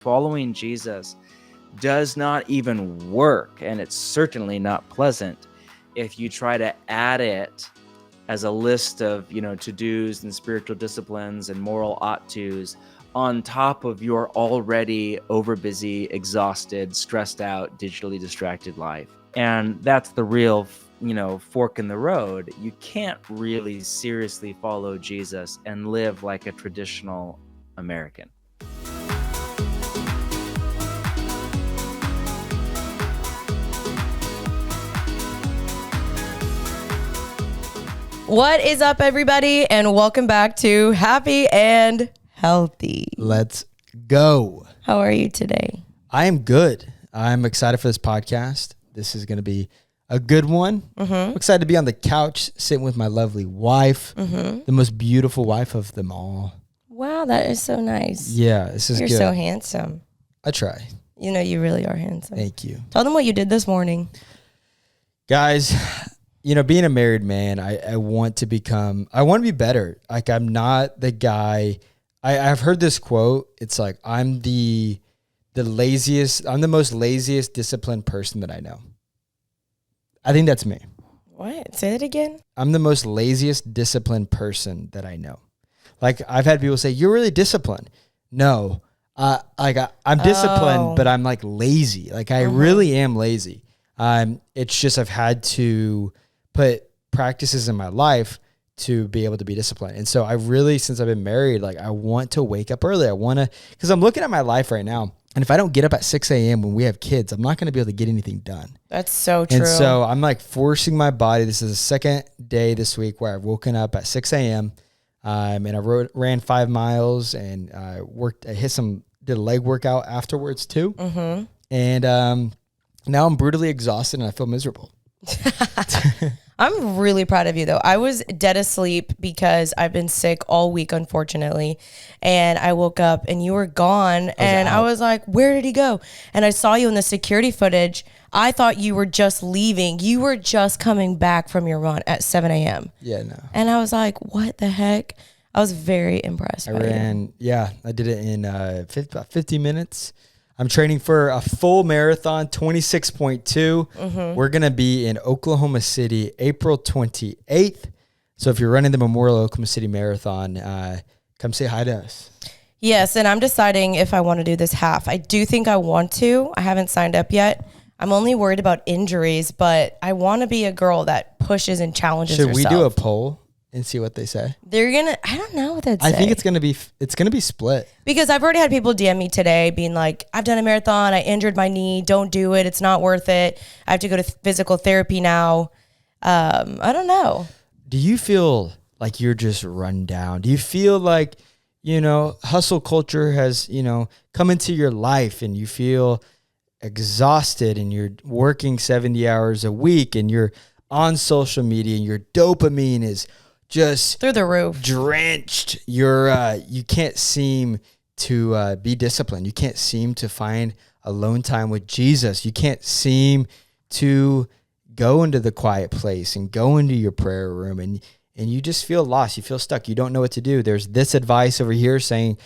Following Jesus does not even work, and it's certainly not pleasant if you try to add it as a list of, to-dos and spiritual disciplines and moral ought-tos on top of your already overbusy, exhausted, stressed out, digitally distracted life. And that's the real, fork in the road. You can't really seriously follow Jesus and live like a traditional American. What is up, everybody, and welcome back to Happy and Healthy. Let's go. How are you today? I am good. I'm excited for this podcast. This is going to be a good one. I'm excited to be on the couch, sitting with my lovely wife, the most beautiful wife of them all. Wow, that is so nice. Yeah, this is You're good. so handsome. I try. You know, you really are handsome. Thank you. Tell them what you did this morning. Guys, being a married man, I want to be better. Like, I'm not the guy. I've heard this quote. It's like, I'm the most laziest disciplined person that I know. I think that's me. What? Say that again? I'm the most laziest disciplined person that I know. Like, I've had people say, you're really disciplined. No, I'm disciplined, but I'm like lazy. Like, I really am lazy. It's just, I've had to put practices in my life to be able to be disciplined. And so I really, since I've been married, like, I want to wake up early. Because I'm looking at my life right now. And if I don't get up at 6 a.m. when we have kids, I'm not going to be able to get anything done. That's so true. And so I'm like forcing my body. This is the second day this week where I've woken up at 6 a.m. And I ran 5 miles and did a leg workout afterwards too. And now I'm brutally exhausted and I feel miserable. I'm really proud of you, though. I was dead asleep because I've been sick all week, unfortunately. And I woke up and you were gone. I was like, where did he go? And I saw you in the security footage. I thought you were just leaving. You were just coming back from your run at 7 a.m. Yeah, no. And I was like, what the heck? I was very impressed. I did it in about 50 minutes. I'm training for a full marathon, 26.2. We're going to be in Oklahoma City, April 28th. So if you're running the Memorial Oklahoma City Marathon, come say hi to us. Yes, and I'm deciding if I want to do this half. I do think I want to. I haven't signed up yet. I'm only worried about injuries, but I want to be a girl that pushes and challenges herself. Should we do a poll and see what they say? I don't know what they'd say. I think it's gonna be split. Because I've already had people DM me today being like, I've done a marathon, I injured my knee, don't do it, it's not worth it. I have to go to physical therapy now. I don't know. Do you feel like you're just run down? Do you feel like, hustle culture has, come into your life and you feel exhausted and you're working 70 hours a week and you're on social media and your dopamine is just through the roof, drenched. You can't seem to be disciplined. You can't seem to find alone time with Jesus. You can't seem to go into the quiet place and go into your prayer room, and you just feel lost. You feel stuck. You don't know what to do. There's this advice over here saying,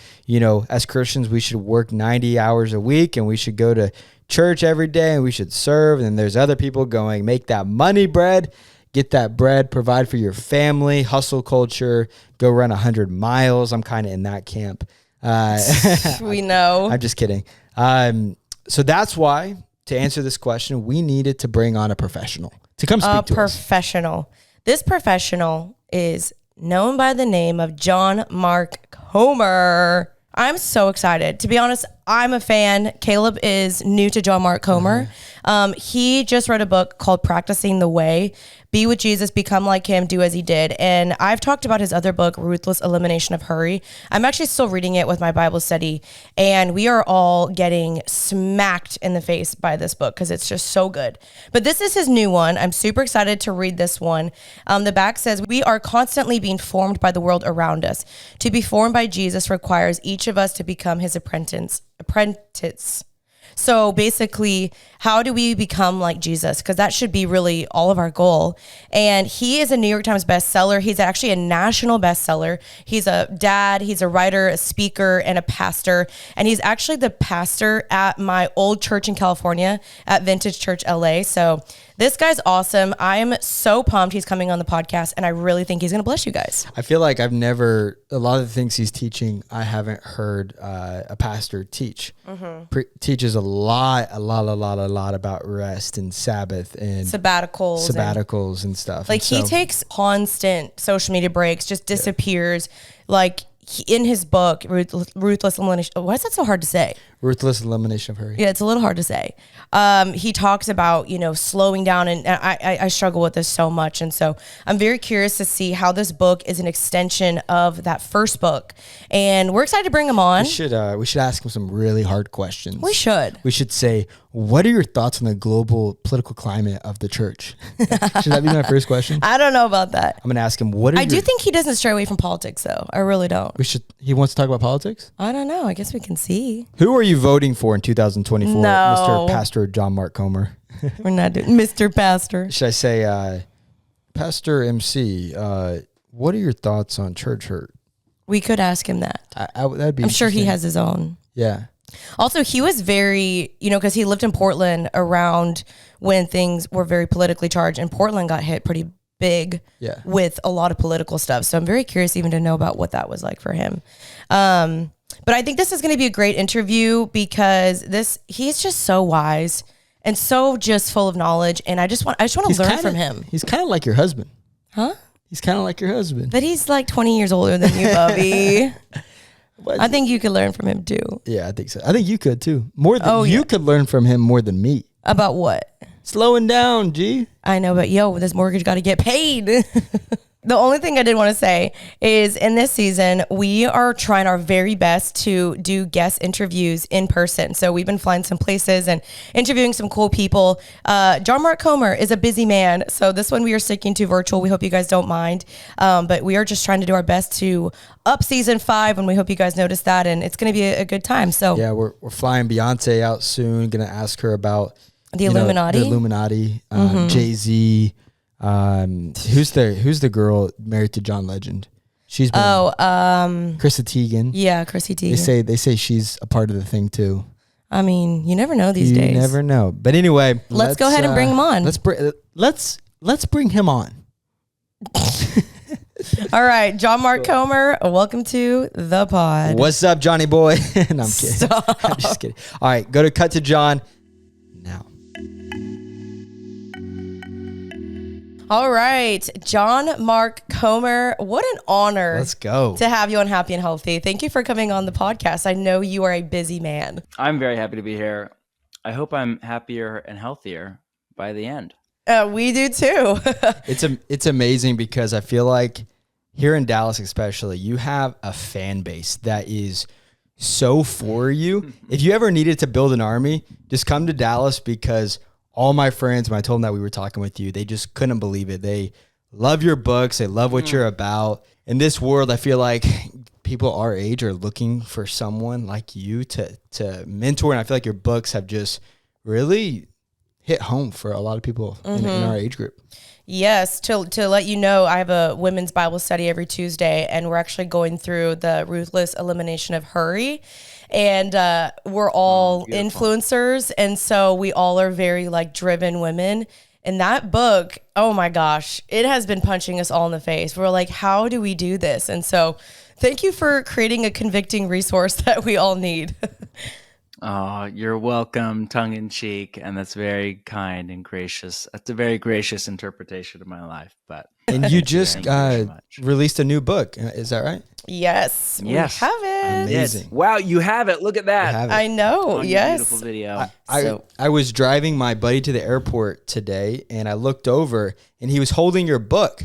as Christians, we should work 90 hours a week and we should go to church every day and we should serve. And then there's other people going, make that money bread. Get that bread, provide for your family, hustle culture, go run 100 miles. I'm kind of in that camp. We know. I'm just kidding. So that's why, to answer this question, we needed to bring on a professional to come speak to us. A professional. This professional is known by the name of John Mark Comer. I'm so excited. To be honest, I'm a fan. Caleb is new to John Mark Comer. He just wrote a book called Practicing the Way. Be with Jesus, become like him, do as he did. And I've talked about his other book, Ruthless Elimination of Hurry. I'm actually still reading it with my Bible study. And we are all getting smacked in the face by this book because it's just so good. But this is his new one. I'm super excited to read this one. The back says, we are constantly being formed by the world around us. To be formed by Jesus requires each of us to become his apprentice. So basically, how do we become like Jesus? Because that should be really all of our goal. And he is a New York Times bestseller. He's actually a national bestseller. He's a dad, he's a writer, a speaker, and a pastor. And he's actually the pastor at my old church in California at Vintage Church LA. So this guy's awesome. I am so pumped he's coming on the podcast, and I really think he's going to bless you guys. I feel like a lot of the things he's teaching, I haven't heard a pastor teach. Teaches a lot about rest and Sabbath and sabbaticals and stuff. Like he takes constant social media breaks, just disappears. Like in his book, Ruthless Elimination. Why is that so hard to say? Ruthless Elimination of Hurry. Yeah, it's a little hard to say. He talks about, slowing down, and I struggle with this so much. And so I'm very curious to see how this book is an extension of that first book. And we're excited to bring him on. We should ask him some really hard questions. We should say, what are your thoughts on the global political climate of the church? Should that be my first question? I don't know about that. I'm going to ask him, I do think he doesn't stray away from politics, though. I really don't. He wants to talk about politics? I don't know. I guess we can see. Who are you voting for in 2024, No. Mr. Pastor John Mark Comer? We're not doing Mr. Pastor. Should I say, Pastor MC, what are your thoughts on church hurt? We could ask him that. That'd be I'm sure he has his own. Yeah. Also, he was very, because he lived in Portland around when things were very politically charged, and Portland got hit pretty big with a lot of political stuff. So I'm very curious even to know about what that was like for him. But I think this is going to be a great interview because he's just so wise and so just full of knowledge. And I just want to learn from him. He's kind of like your husband. Huh? He's kind of like your husband. But he's like 20 years older than you, Bubby. I think you could learn from him too. Yeah, I think so. I think you could too. You could learn from him more than me. About what? Slowing down, G. I know, but this mortgage got to get paid. The only thing I did want to say is in this season, we are trying our very best to do guest interviews in person. So we've been flying some places and interviewing some cool people. John Mark Comer is a busy man. So this one we are sticking to virtual. We hope you guys don't mind. But we are just trying to do our best to up season 5. And we hope you guys notice that. And it's going to be a good time. So yeah, we're flying Beyonce out soon. Going to ask her about the Illuminati, Jay-Z. Who's the girl married to John Legend? She's been Chrissy Teigen. Yeah, Chrissy Teigen. They say she's a part of the thing too. I mean, you never know these days. You never know. But anyway, let's go ahead and bring him on. Let's bring him on. All right, John Mark Comer, welcome to the pod. What's up, Johnny boy? No, I'm kidding. Stop. I'm just kidding. All right, go to cut to John now. All right, John Mark Comer, what an honor. Let's go. To have you on Happy and Healthy. Thank you for coming on the podcast. I know you are a busy man. I'm very happy to be here. I hope I'm happier and healthier by the end. We do too. It's amazing because I feel like here in Dallas especially, you have a fan base that is so for you. If you ever needed to build an army, just come to Dallas because all my friends, when I told them that we were talking with you, they just couldn't believe it. They love your books. They love what you're about. In this world, I feel like people our age are looking for someone like you to mentor. And I feel like your books have just really hit home for a lot of people in our age group. Yes. To let you know, I have a women's Bible study every Tuesday, and we're actually going through the Ruthless Elimination of Hurry. And we're all influencers. And so we all are very driven women. And that book, oh my gosh, it has been punching us all in the face. We're like, how do we do this? And so thank you for creating a convicting resource that we all need. Oh, you're welcome, tongue in cheek. And that's very kind and gracious. That's a very gracious interpretation of my life. And you just released a new book. Is that right? Yes. We have it. Amazing. Wow, you have it. Look at that. I know. Yes. Beautiful video. I was driving my buddy to the airport today, and I looked over, and he was holding your book.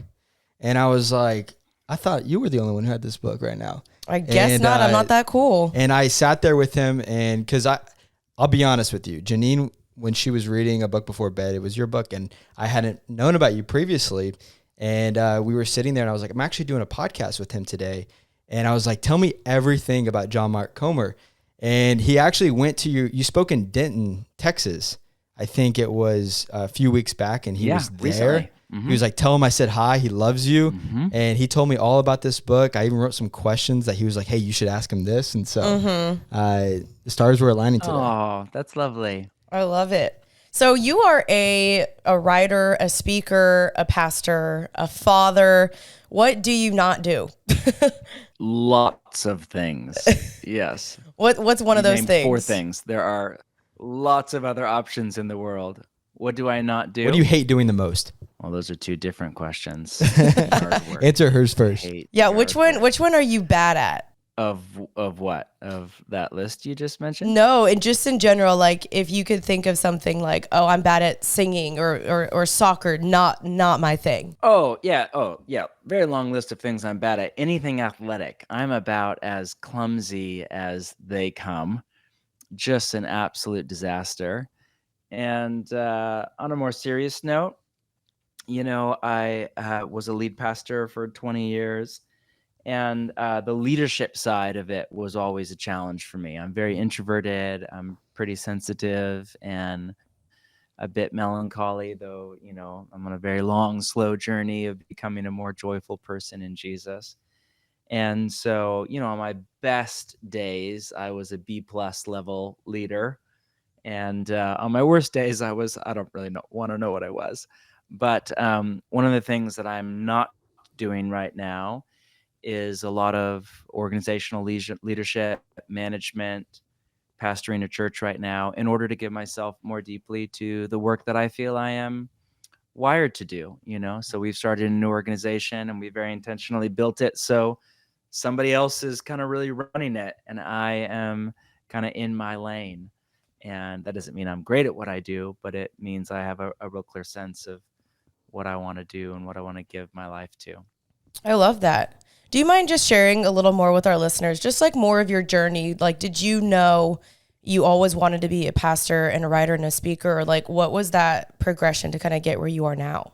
And I was like, I thought you were the only one who had this book right now. I guess not. I'm not that cool. And I sat there with him, and because I'll be honest with you, Jeanine, when she was reading a book before bed, it was your book, and I hadn't known about you previously. And we were sitting there, and I was like, I'm actually doing a podcast with him today. And I was like, tell me everything about John Mark Comer. And he actually went to you spoke in Denton, Texas. I think it was a few weeks back, and he Yeah, was there. recently. He was like, tell him I said hi. He loves you. Mm-hmm. And he told me all about this book. I even wrote some questions that he was like, hey, you should ask him this. And so the stars were aligning today. Oh, that's lovely. I love it. So you are a writer, a speaker, a pastor, a father. What do you not do? Lots of things. Yes. What's one of You those named things? 4 things. There are lots of other options in the world. What do I not do? What do you hate doing the most? Well, those are 2 different questions. Yard work. Answer hers I first. hate Yeah, yard which work. one are you bad at? Of what? Of that list you just mentioned? No, and just in general, like if you could think of something like, oh, I'm bad at singing or soccer, not my thing. Oh, yeah. Very long list of things I'm bad at. Anything athletic. I'm about as clumsy as they come. Just an absolute disaster. And on a more serious note, I was a lead pastor for 20 years. And the leadership side of it was always a challenge for me. I'm very introverted. I'm pretty sensitive and a bit melancholy, though, I'm on a very long, slow journey of becoming a more joyful person in Jesus. And so, on my best days, I was a B+ level leader. And on my worst days, I don't really want to know what I was. But one of the things that I'm not doing right now is a lot of organizational leadership, management, pastoring a church right now in order to give myself more deeply to the work that I feel I am wired to do, So we've started a new organization and we very intentionally built it so somebody else is kind of really running it and I am kind of in my lane. And that doesn't mean I'm great at what I do, but it means I have a real clear sense of what I want to do and what I want to give my life to. I love that. Do you mind just sharing a little more with our listeners, just like more of your journey? Like, did you know you always wanted to be a pastor and a writer and a speaker? Or like, what was that progression to kind of get where you are now?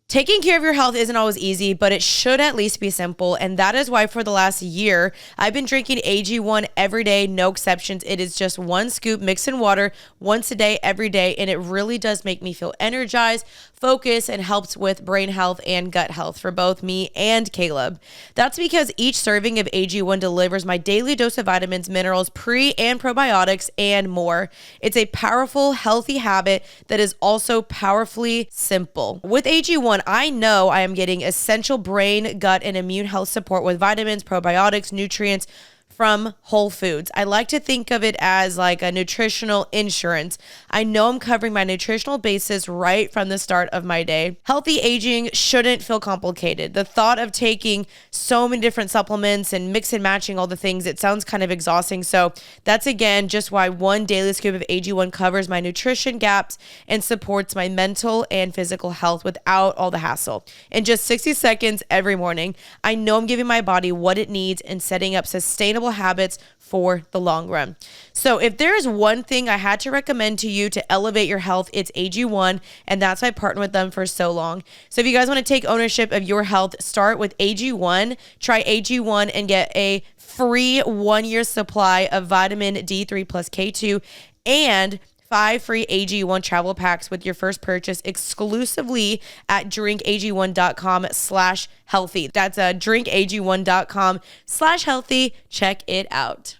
Taking care of your health isn't always easy, but it should at least be simple. And that is why for the last year, I've been drinking AG1 every day, no exceptions. It is just 1 scoop mixed in water once a day, every day. And it really does make me feel energized, focused, and helps with brain health and gut health for both me and Caleb. That's because each serving of AG1 delivers my daily dose of vitamins, minerals, pre and probiotics, and more. It's a powerful, healthy habit that is also powerfully simple. With AG1, I know I am getting essential brain, gut, and immune health support with vitamins, probiotics, nutrients from Whole Foods. I like to think of it as like a nutritional insurance. I know I'm covering my nutritional basis right from the start of my day. Healthy aging shouldn't feel complicated. The thought of taking so many different supplements and mix and matching all the things, it sounds kind of exhausting. So that's again just why 1 daily scoop of AG1 covers my nutrition gaps and supports my mental and physical health without all the hassle. In just 60 seconds every morning, I know I'm giving my body what it needs and setting up sustainable habits for the long run. So if there is one thing I had to recommend to you to elevate your health, it's AG1, and that's why I partnered with them for so long. So if you guys want to take ownership of your health, start with AG1. Try AG1 and get a free 1-year supply of vitamin D3+K2 and 5 free AG1 travel packs with your first purchase exclusively at drinkag1.com/healthy. That's drinkag1.com/healthy. Check it out.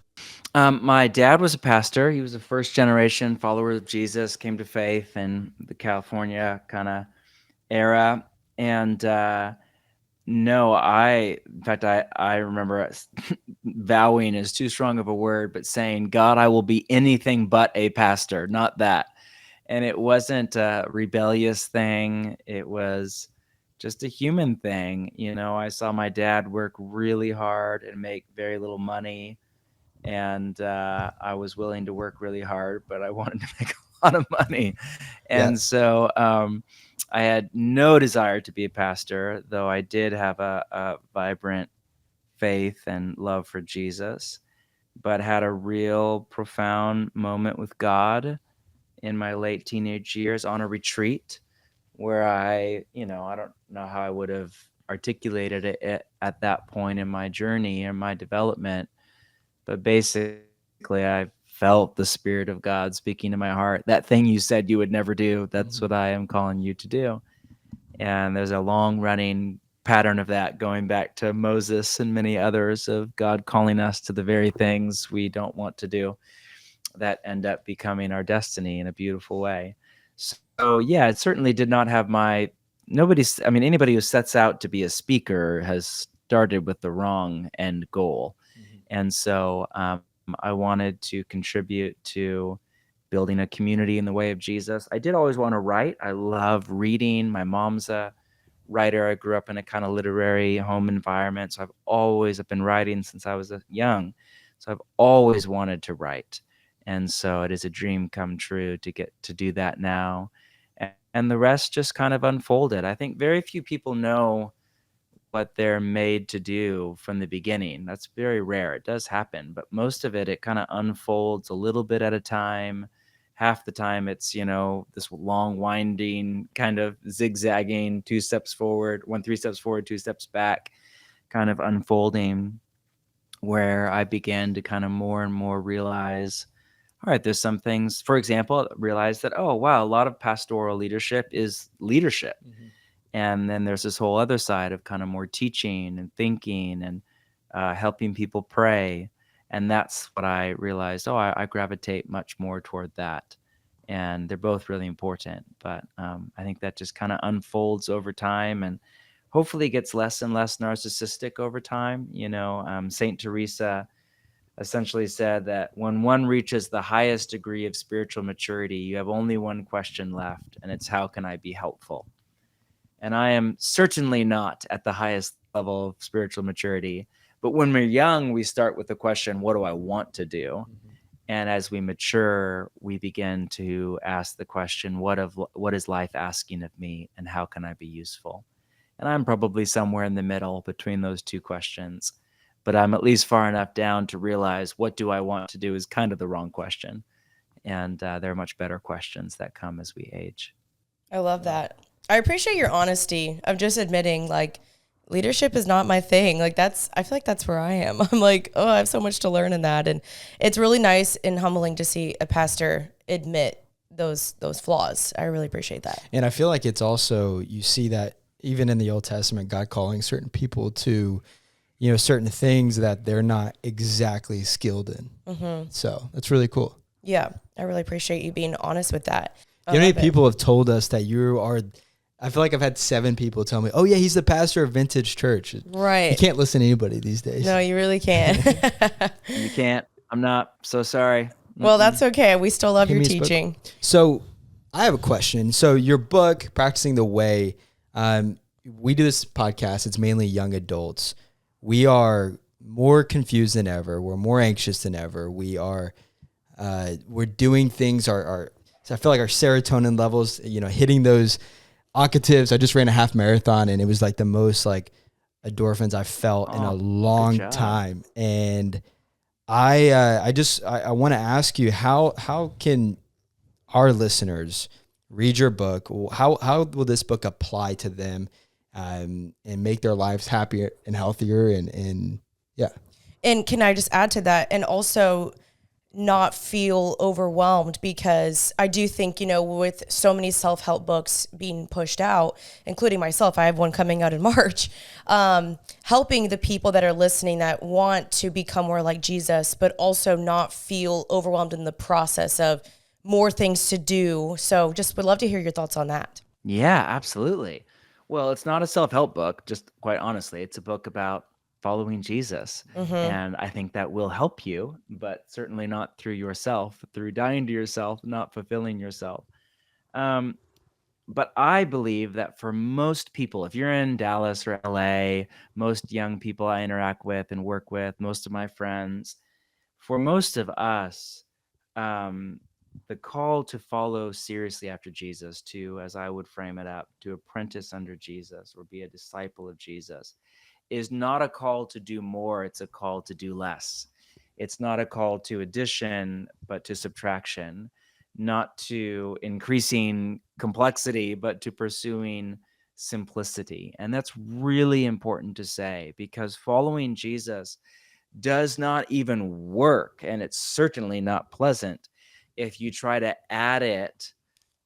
My dad was a pastor. He was a first generation follower of Jesus, came to faith in the California kind of era. And no, in fact, I remember vowing is too strong of a word, but saying, God, I will be anything but a pastor, not that. And it wasn't a rebellious thing. It was just a human thing. I saw my dad work really hard and make very little money. And I was willing to work really hard, but I wanted to make a lot of money. And so I had no desire to be a pastor, though I did have a vibrant faith and love for Jesus, but had a real profound moment with God in my late teenage years on a retreat where I don't know how I would have articulated it at that point in my journey and my development, but basically basically I felt the Spirit of God speaking to my heart. That thing you said you would never do, that's what I am calling you to do. And there's a long running pattern of that going back to Moses and many others, of God calling us to the very things we don't want to do that end up becoming our destiny in a beautiful way. So yeah, it certainly did not have anybody who sets out to be a speaker has started with the wrong end goal. And so I wanted to contribute to building a community in the way of Jesus. I did always want to write. I love reading. My mom's a writer. I grew up in a kind of literary home environment. So I've been writing since I was young. So I've always wanted to write. And so it is a dream come true to get to do that now. And the rest just kind of unfolded. I think very few people know what they're made to do from the beginning. That's very rare. It does happen, but most of it kind of unfolds a little bit at a time. Half the time it's, this long winding kind of zigzagging, 3 steps forward, 2 steps back kind of unfolding, where I began to kind of more and more realize, all right, there's some things, for example, realize that, oh, wow, a lot of pastoral leadership is leadership. And then there's this whole other side of kind of more teaching and thinking and helping people pray. And that's what I realized, I gravitate much more toward that. And they're both really important. But I think that just kind of unfolds over time and hopefully gets less and less narcissistic over time. St. Teresa essentially said that when one reaches the highest degree of spiritual maturity, you have only one question left, and it's, how can I be helpful? And I am certainly not at the highest level of spiritual maturity. But when we're young, we start with the question, what do I want to do? And as we mature, we begin to ask the question, what is life asking of me, and how can I be useful? And I'm probably somewhere in the middle between those two questions. But I'm at least far enough down to realize, what do I want to do is kind of the wrong question. And there are much better questions that come as we age. I love that. I appreciate your honesty of just admitting, like, leadership is not my thing. Like, I feel like that's where I am. I'm like, I have so much to learn in that. And it's really nice and humbling to see a pastor admit those flaws. I really appreciate that. And I feel like it's also, you see that even in the Old Testament, God calling certain people to, certain things that they're not exactly skilled in. So that's really cool. Yeah. I really appreciate you being honest with that. Many people have told us that you are, I feel like I've had 7 people tell me, oh yeah, he's the pastor of Vintage Church. Right. You can't listen to anybody these days. No, you really can't. You can't. I'm not. So sorry. Well, that's okay. We still love your teaching. So I have a question. So your book, Practicing the Way, we do this podcast. It's mainly young adults. We are more confused than ever. We're more anxious than ever. We're doing things. So I feel like our serotonin levels, hitting those octaves. I just ran a half marathon, and it was like the most like endorphins I've felt in a long time. And I want to ask you, how can our listeners read your book? How will this book apply to them, and make their lives happier and healthier? And yeah. And can I just add to that, and also not feel overwhelmed, because I do think, with so many self-help books being pushed out, including myself, I have one coming out in March, helping the people that are listening that want to become more like Jesus, but also not feel overwhelmed in the process of more things to do. So just would love to hear your thoughts on that. Yeah, absolutely. Well, it's not a self-help book, just quite honestly. It's a book about following Jesus. And I think that will help you, but certainly not through yourself, through dying to yourself, not fulfilling yourself. But I believe that for most people, if you're in Dallas or LA, most young people I interact with and work with, most of my friends, for most of us, the call to follow seriously after Jesus, to, as I would frame it up, to apprentice under Jesus or be a disciple of Jesus, is not a call to do more. It's a call to do less. It's not a call to addition, but to subtraction, not to increasing complexity, but to pursuing simplicity. And that's really important to say, because following Jesus does not even work, and it's certainly not pleasant if you try to add it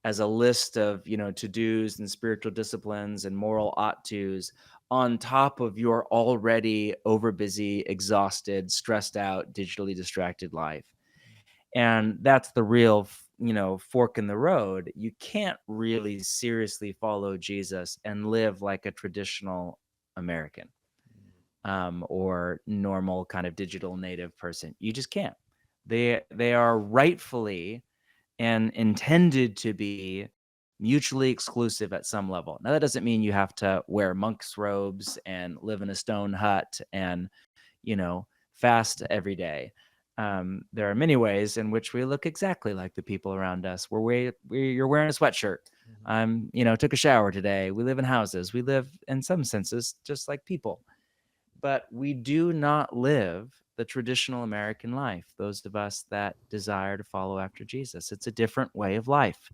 as a list of, to-dos and spiritual disciplines and moral ought-tos on top of your already overbusy, exhausted, stressed out, digitally distracted life. And that's the real, fork in the road. You can't really seriously follow Jesus and live like a traditional American, or normal kind of digital native person. You just can't. They are rightfully and intended to be mutually exclusive at some level. Now, that doesn't mean you have to wear monk's robes and live in a stone hut and, fast every day. There are many ways in which we look exactly like the people around us. You're wearing a sweatshirt. Took a shower today. We live in houses. We live, in some senses, just like people. But we do not live the traditional American life, those of us that desire to follow after Jesus. It's a different way of life.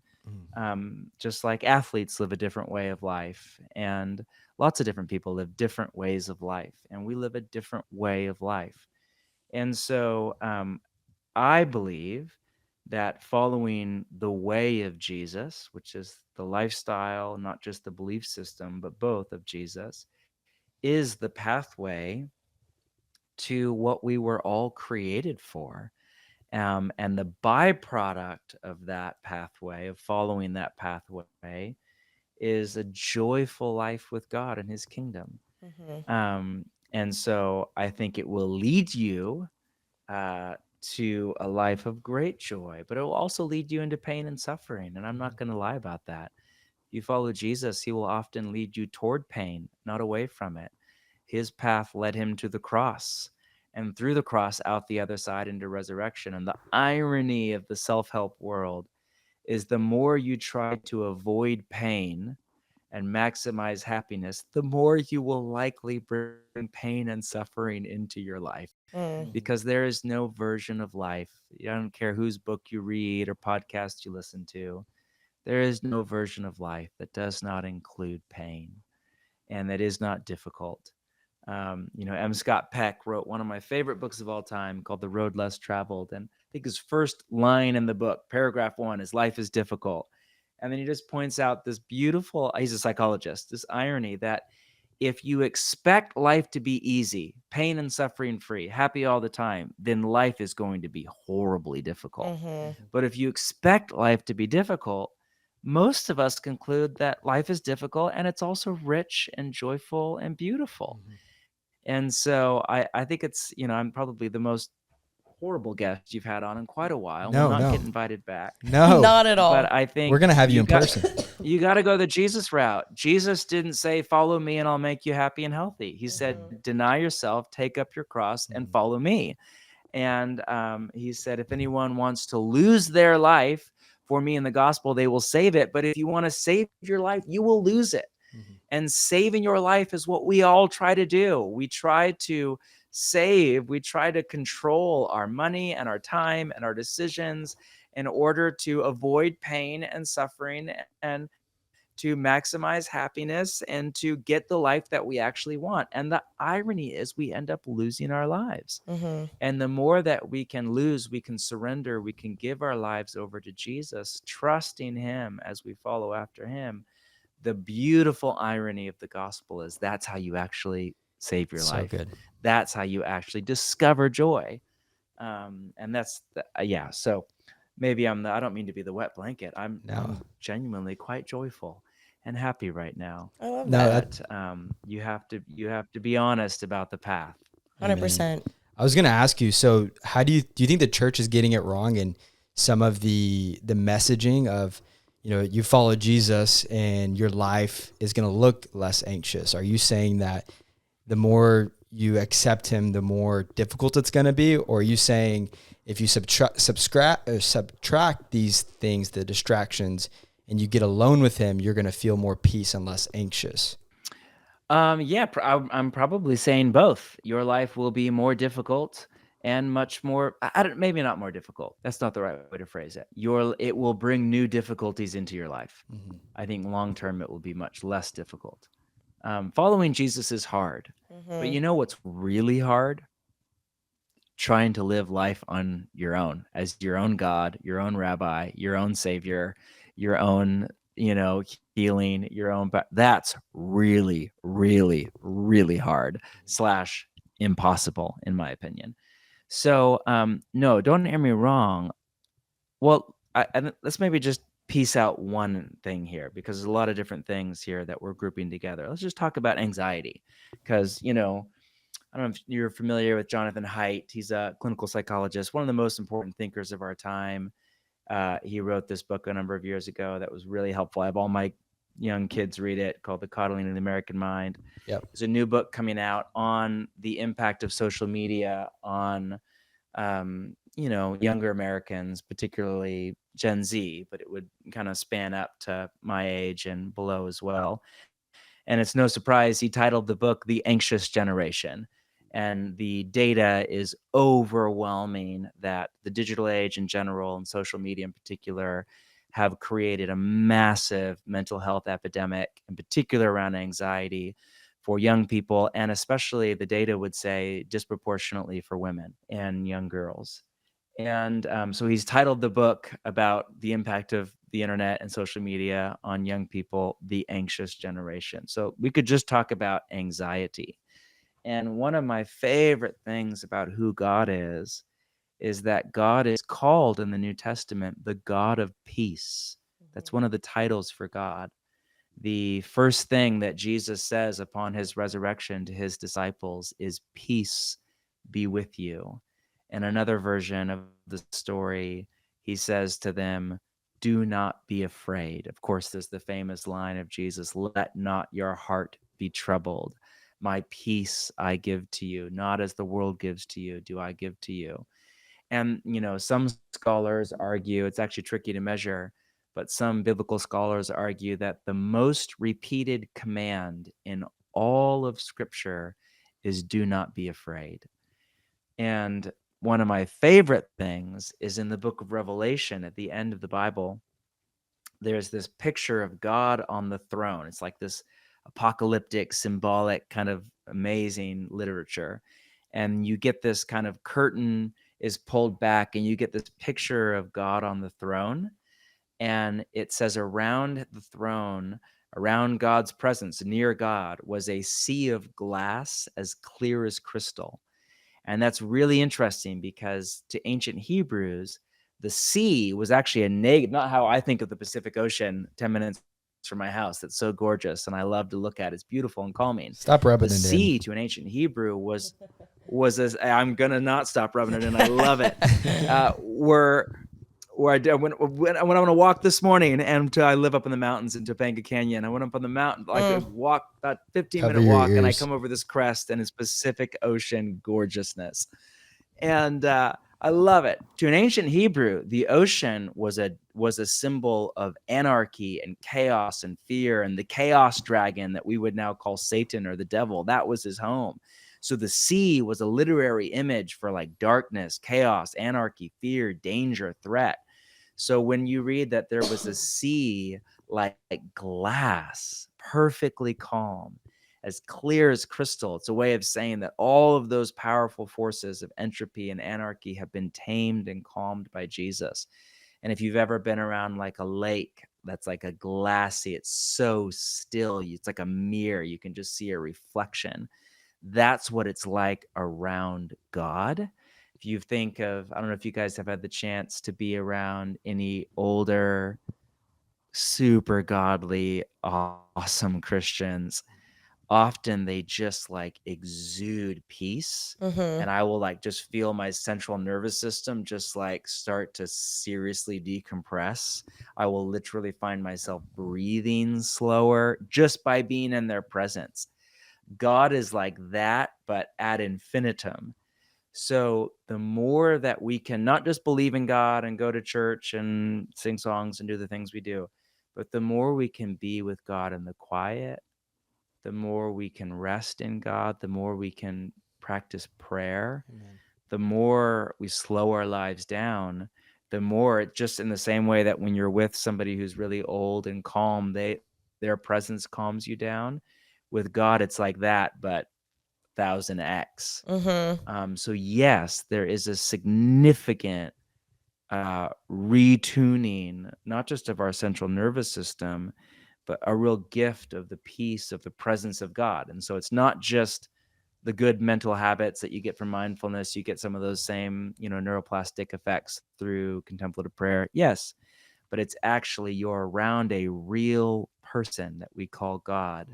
Just like athletes live a different way of life, and lots of different people live different ways of life, and we live a different way of life. And so I believe that following the way of Jesus, which is the lifestyle, not just the belief system, but both of Jesus, is the pathway to what we were all created for. And the byproduct of that pathway, of following that pathway, is a joyful life with God and his kingdom. And so I think it will lead you to a life of great joy, but it will also lead you into pain and suffering. And I'm not going to lie about that. If you follow Jesus, he will often lead you toward pain, not away from it. His path led him to the cross, and through the cross out the other side into resurrection. And the irony of the self-help world is the more you try to avoid pain and maximize happiness, the more you will likely bring pain and suffering into your life, because there is no version of life. I don't care whose book you read or podcast you listen to. There is no version of life that does not include pain and that is not difficult. M. Scott Peck wrote one of my favorite books of all time called The Road Less Traveled. And I think his first line in the book, paragraph 1, is life is difficult. And then he just points out this beautiful, he's a psychologist, this irony that if you expect life to be easy, pain and suffering free, happy all the time, then life is going to be horribly difficult. But if you expect life to be difficult, most of us conclude that life is difficult and it's also rich and joyful and beautiful. And so I think it's, I'm probably the most horrible guest you've had on in quite a while. No, We'll not no. get invited back. No. Not at all. But I think We're going to have you in person. You got to go the Jesus route. Jesus didn't say, follow me and I'll make you happy and healthy. He said, deny yourself, take up your cross and follow me. And he said, if anyone wants to lose their life for me in the gospel, they will save it. But if you want to save your life, you will lose it. And saving your life is what we all try to do. We try to save, we try to control our money and our time and our decisions in order to avoid pain and suffering and to maximize happiness and to get the life that we actually want. And the irony is we end up losing our lives. And the more that we can lose, we can surrender, we can give our lives over to Jesus, trusting him as we follow after him. The beautiful irony of the gospel is that's how you actually save your life. Good. That's how you actually discover joy. And that's, so maybe I don't mean to be the wet blanket. I'm genuinely quite joyful and happy right now. I love that. You have to be honest about the path. 100%. I was going to ask you, so how do you think the church is getting it wrong in some of the messaging of, you follow Jesus and your life is going to look less anxious? Are you saying that the more you accept him, the more difficult it's going to be? Or are you saying if you subtract these things, the distractions, and you get alone with him, you're going to feel more peace and less anxious? I'm probably saying both. Your life will be more difficult and much more, maybe not more difficult. That's not the right way to phrase it. It will bring new difficulties into your life. I think long-term it will be much less difficult. Following Jesus is hard, but you know what's really hard? trying to live life on your own as your own God, your own rabbi, your own savior, your own, healing, your own. But that's really, really, really hard slash impossible, in my opinion. So, no, don't hear me wrong. Well, let's maybe just piece out one thing here, because there's a lot of different things here that we're grouping together. Let's just talk about anxiety, because, I don't know if you're familiar with Jonathan Haidt. He's a clinical psychologist, one of the most important thinkers of our time. He wrote this book a number of years ago that was really helpful. I have all my young kids read it, called The Coddling of the American Mind. Yep. There's a new book coming out on the impact of social media on younger Americans, particularly Gen Z, but it would kind of span up to my age and below as well. And it's no surprise he titled the book The Anxious Generation. And the data is overwhelming that the digital age in general and social media in particular have created a massive mental health epidemic, in particular around anxiety for young people, and especially, the data would say, disproportionately for women and young girls. And so he's titled the book about the impact of the internet and social media on young people, The Anxious Generation. So we could just talk about anxiety. And one of my favorite things about who God is that God is called in the New Testament the God of peace. That's one of the titles for God. The first thing that Jesus says upon his resurrection to his disciples is, "Peace be with you." In another version of the story, he says to them, "Do not be afraid." Of course, there's the famous line of Jesus, "Let not your heart be troubled. My peace I give to you. Not as the world gives to you, do I give to you." And, some scholars argue, it's actually tricky to measure, but some biblical scholars argue that the most repeated command in all of Scripture is, "Do not be afraid." And one of my favorite things is in the book of Revelation, at the end of the Bible, there's this picture of God on the throne. It's like this apocalyptic, symbolic, kind of amazing literature. And you get this kind of curtain is pulled back, and you get this picture of God on the throne. And it says, around the throne, around God's presence, near God, was a sea of glass as clear as crystal. And that's really interesting, because to ancient Hebrews, the sea was actually a negative, not how I think of the Pacific Ocean 10 minutes from my house. That's so gorgeous, and I love to look at it. It's beautiful and calming. Stop rubbing The it sea in. to an ancient Hebrew was as, I'm gonna not stop rubbing it in. I love it. Where I when I want to walk this morning, and I live up in the mountains in Topanga Canyon. I went up on the mountain, like a walk, about 15-minute your walk, and I ears. come over this crest, and it's Pacific Ocean gorgeousness. And I love it. To an ancient Hebrew, the ocean was a symbol of anarchy and chaos and fear, and the chaos dragon that we would now call Satan or the devil, that was his home. So the sea was a literary image for like darkness, chaos, anarchy, fear, danger, threat. So when you read that there was a sea like glass, perfectly calm, as clear as crystal, it's a way of saying that all of those powerful forces of entropy and anarchy have been tamed and calmed by Jesus. And if you've ever been around like a lake that's like a glassy, it's so still, it's like a mirror, you can just see a reflection. That's what it's like around God. If you think of, I don't know if you guys have had the chance to be around any older, super godly, awesome Christians, often they just like exude peace. Mm-hmm. And I will like just feel my central nervous system just like start to seriously decompress. I will literally find myself breathing slower just by being in their presence. God is like that, but ad infinitum. So the more that we can not just believe in God and go to church and sing songs and do the things we do, but the more we can be with God in the quiet, the more we can rest in God, the more we can practice prayer, Amen. the more we slow our lives down, the more, just in the same way that when you're with somebody who's really old and calm, their presence calms you down. With God, it's like that, but 1000x. Mm-hmm. So yes, there is a significant retuning, not just of our central nervous system, but a real gift of the peace of the presence of God. And so it's not just the good mental habits that you get from mindfulness. You get some of those same, neuroplastic effects through contemplative prayer. Yes, but it's actually you're around a real person that we call God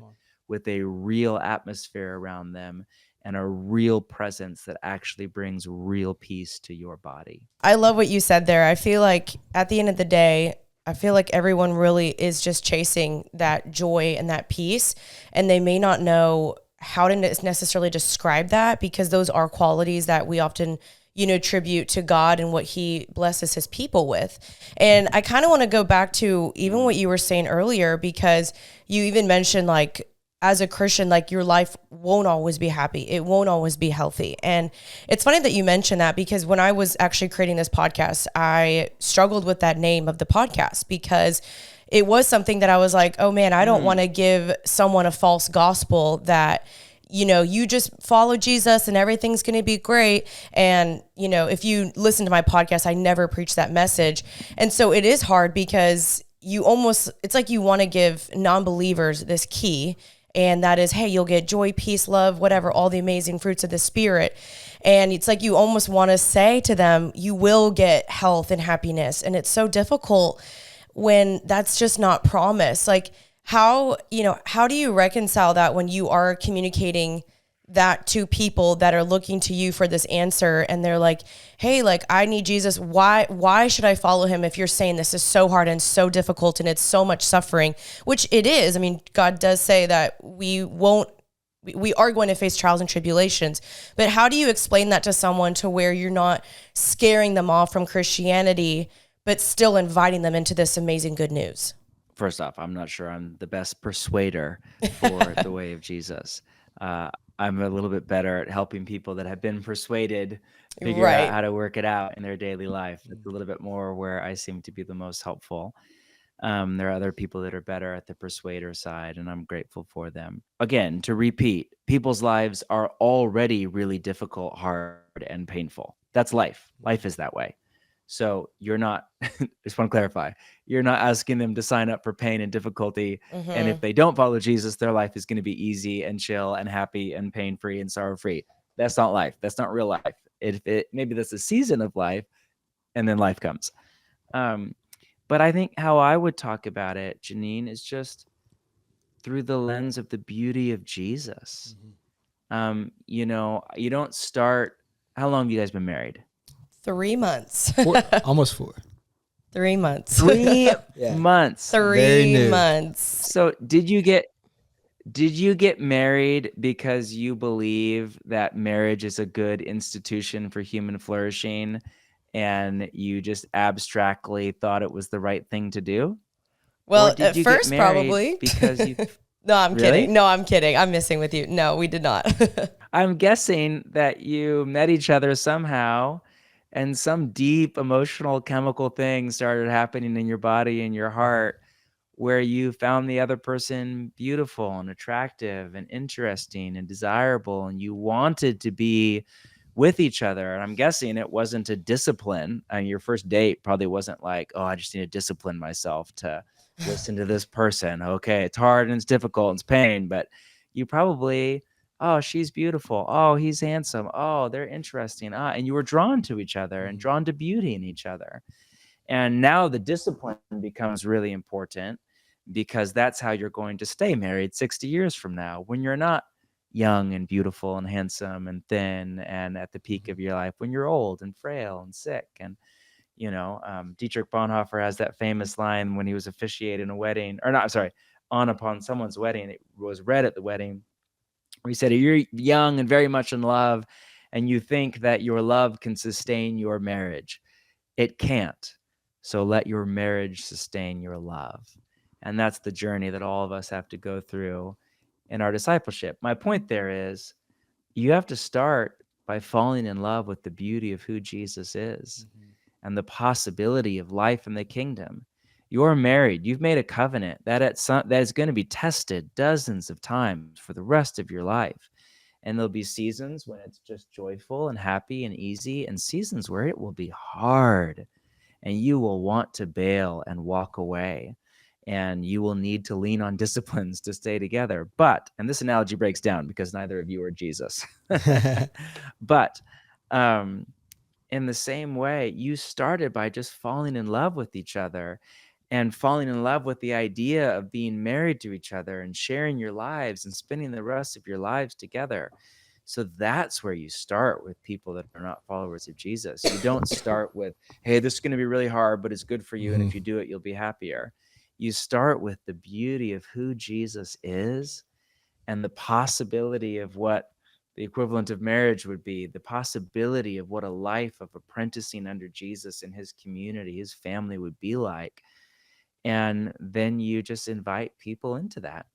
with a real atmosphere around them and a real presence that actually brings real peace to your body. I love what you said there. I feel like at the end of the day, I feel like everyone really is just chasing that joy and that peace, and they may not know how to necessarily describe that, because those are qualities that we often, tribute to God and what he blesses his people with. And I kind of want to go back to even what you were saying earlier, because you even mentioned, like, as a Christian, like, your life won't always be happy. It won't always be healthy. And it's funny that you mentioned that, because when I was actually creating this podcast, I struggled with that name of the podcast, because it was something that I was like, oh man, I don't want to give someone a false gospel that, you just follow Jesus and everything's going to be great. And, if you listen to my podcast, I never preach that message. And so it is hard, because it's like you want to give non-believers this key. And that is, hey, you'll get joy, peace, love, whatever, all the amazing fruits of the Spirit. And it's like you almost want to say to them, you will get health and happiness. And it's so difficult when that's just not promised. Like, how do you reconcile that when you are communicating that to people that are looking to you for this answer, and they're like, hey, like, I need Jesus. Why should I follow him if you're saying this is so hard and so difficult and it's so much suffering, which it is. I mean, God does say that we are going to face trials and tribulations, but how do you explain that to someone to where you're not scaring them off from Christianity, but still inviting them into this amazing good news? First off, I'm not sure I'm the best persuader for the way of Jesus. I'm a little bit better at helping people that have been persuaded figure out how to work it out in their daily life. It's a little bit more where I seem to be the most helpful. There are other people that are better at the persuader side, and I'm grateful for them. Again, to repeat, people's lives are already really difficult, hard, and painful. That's life. Life is that way. So you're not, just want to clarify, you're not asking them to sign up for pain and difficulty. Mm-hmm. And if they don't follow Jesus, their life is going to be easy and chill and happy and pain-free and sorrow-free. That's not life. That's not real life. Maybe that's a season of life, and then life comes. But I think how I would talk about it, Jeanine, is just through the lens of the beauty of Jesus. You don't start. How long have you guys been married? 3 months. Almost 4. 3 months. 3 months. 3 months. So did you get married because you believe that marriage is a good institution for human flourishing, and you just abstractly thought it was the right thing to do? Well, at first, probably. Because you No, I'm Really? kidding. No, I'm kidding. I'm messing with you. No, we did not. I'm guessing that you met each other somehow, and some deep emotional chemical thing started happening in your body and your heart, where you found the other person beautiful and attractive and interesting and desirable, and you wanted to be with each other. And I'm guessing it wasn't a discipline. And your first date probably wasn't like, oh, I just need to discipline myself to listen to this person. Okay, it's hard and it's difficult and it's pain, but you probably, oh, she's beautiful. Oh, he's handsome. Oh, they're interesting. And you were drawn to each other and drawn to beauty in each other. And now the discipline becomes really important, because that's how you're going to stay married 60 years from now, when you're not young and beautiful and handsome and thin and at the peak of your life, when you're old and frail and sick. And Dietrich Bonhoeffer has that famous line when he was officiating a wedding, or not, sorry, on upon someone's wedding. It was read at the wedding, where he said, you're young and very much in love, and you think that your love can sustain your marriage. It can't. So let your marriage sustain your love. And that's the journey that all of us have to go through in our discipleship. My point there is, you have to start by falling in love with the beauty of who Jesus is and the possibility of life in the kingdom. You're married. You've made a covenant that is going to be tested dozens of times for the rest of your life. And there'll be seasons when it's just joyful and happy and easy, and seasons where it will be hard and you will want to bail and walk away. And you will need to lean on disciplines to stay together. But, and this analogy breaks down because neither of you are Jesus. But in the same way, you started by just falling in love with each other and falling in love with the idea of being married to each other and sharing your lives and spending the rest of your lives together. So that's where you start with people that are not followers of Jesus. You don't start with, hey, this is going to be really hard, but it's good for you. And if you do it, you'll be happier. You start with the beauty of who Jesus is and the possibility of what the equivalent of marriage would be, the possibility of what a life of apprenticing under Jesus and his community, his family would be like. And then you just invite people into that.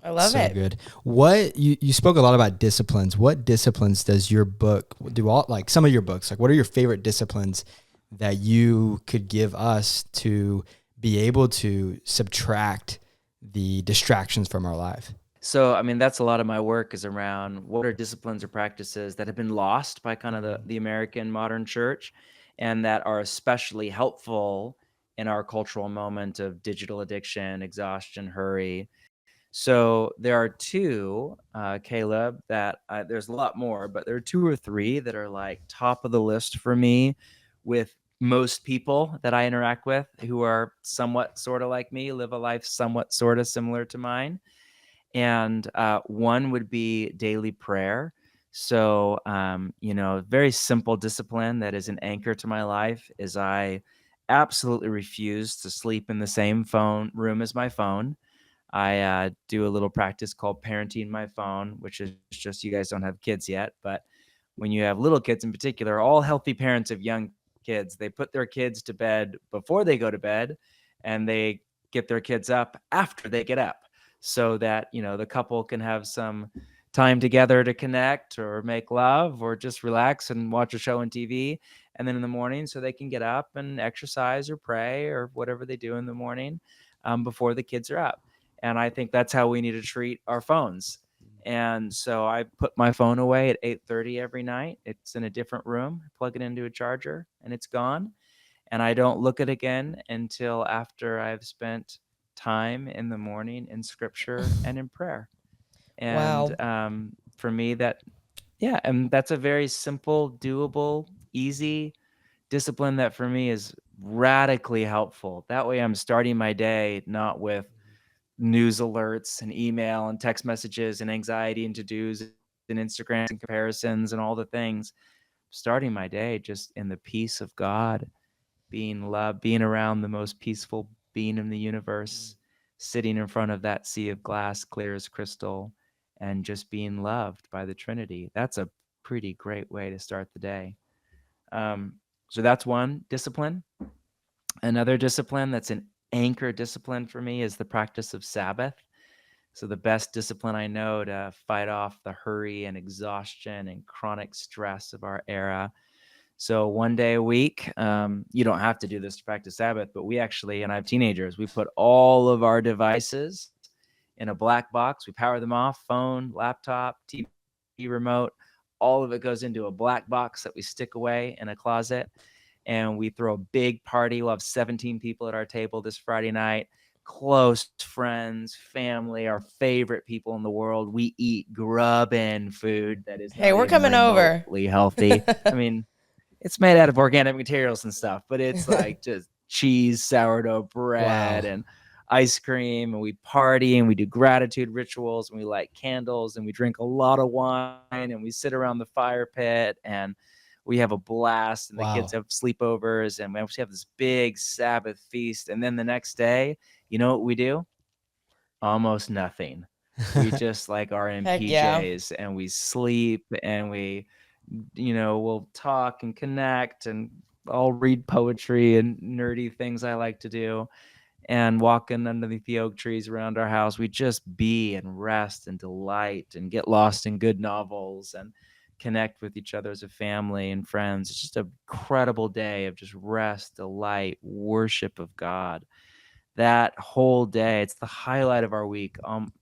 I love it. Good. What you spoke a lot about disciplines. What disciplines does your book do? All like some of your books, like what are your favorite disciplines that you could give us to be able to subtract the distractions from our life? So, I mean, that's a lot of my work is around what are disciplines or practices that have been lost by kind of the American modern church and that are especially helpful in our cultural moment of digital addiction, exhaustion, hurry. So there are two, Caleb, that there's a lot more, but there are two or three that are like top of the list for me with most people that I interact with who are somewhat sort of like me, live a life somewhat sort of similar to mine. And one would be daily prayer. So, very simple discipline that is an anchor to my life is I absolutely refuse to sleep in the same phone room as my phone. I do a little practice called parenting my phone, which is just you guys don't have kids yet. But when you have little kids in particular, all healthy parents of young kids, they put their kids to bed before they go to bed and they get their kids up after they get up so that, the couple can have some time together to connect or make love or just relax and watch a show on TV. And then in the morning, so they can get up and exercise or pray or whatever they do in the morning before the kids are up. And I think that's how we need to treat our phones. And so I put my phone away at 8:30 every night. It's in a different room, plug it into a charger, and it's gone. And I don't look at it again until after I've spent time in the morning in scripture and in prayer. And Wow. for me, and that's a very simple, doable, easy discipline that for me is radically helpful. That way I'm starting my day not with news alerts and email and text messages and anxiety and to-dos and Instagram and comparisons and all the things. Starting my day just in the peace of God, being loved, being around the most peaceful being in the universe, sitting in front of that sea of glass, clear as crystal, and just being loved by the Trinity. That's a pretty great way to start the day. So that's one discipline. Another discipline that's an anchor discipline for me is the practice of Sabbath. So the best discipline I know to fight off the hurry and exhaustion and chronic stress of our era. So one day a week, you don't have to do this to practice Sabbath, but we actually, and I have teenagers, we put all of our devices in a black box. We power them off, phone, laptop, TV remote. All of it goes into a black box that we stick away in a closet. And we throw a big party. We'll have 17 people at our table this Friday night. Close friends, family, our favorite people in the world. We eat grub-in food that is Hey, not we're even coming over. remotely healthy. I mean, it's made out of organic materials and stuff, but it's like just cheese, sourdough bread, Wow. and ice cream. And we party and we do gratitude rituals and we light candles and we drink a lot of wine and we sit around the fire pit and we have a blast and the kids have sleepovers and we have this big Sabbath feast. And then the next day, you know what we do? Almost nothing. We just like are in Heck yeah. PJs and we sleep and we'll talk and connect and I'll read poetry and nerdy things I like to do and walking underneath the oak trees around our house. We just be and rest and delight and get lost in good novels and connect with each other as a family and friends. It's just an incredible day of just rest, delight, worship of God that whole day. It's the highlight of our week.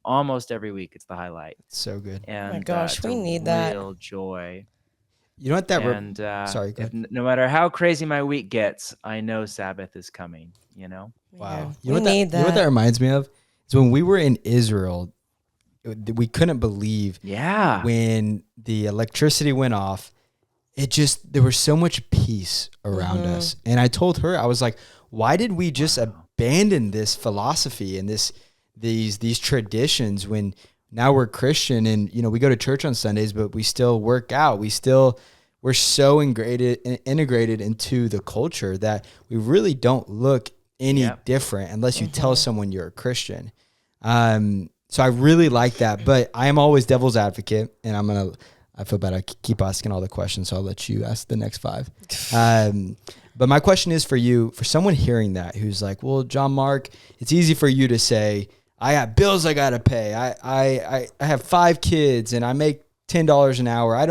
Almost every week, it's the highlight. It's so good. Oh my And gosh, it's we a need that. real joy. You know what that? And Sorry, go if ahead. no matter how crazy my week gets, I know Sabbath is coming. You know. Wow. Man, You know we what that? need You know what that that. reminds me of? Is when we were in Israel, we couldn't believe Yeah. when the electricity went off. There was so much peace around us. And I told her, I was like, why did we just abandon this philosophy and these traditions when now we're Christian and, we go to church on Sundays, but we still work out. We're so integrated into the culture that we really don't look any different unless you tell someone you're a Christian. So I really like that, but I am always devil's advocate, and I feel bad I keep asking all the questions, so I'll let you ask the next 5. But my question is for you, for someone hearing that who's like, well, John Mark, it's easy for you to say, I got bills I got to pay. I have 5 kids and I make $10 an hour. I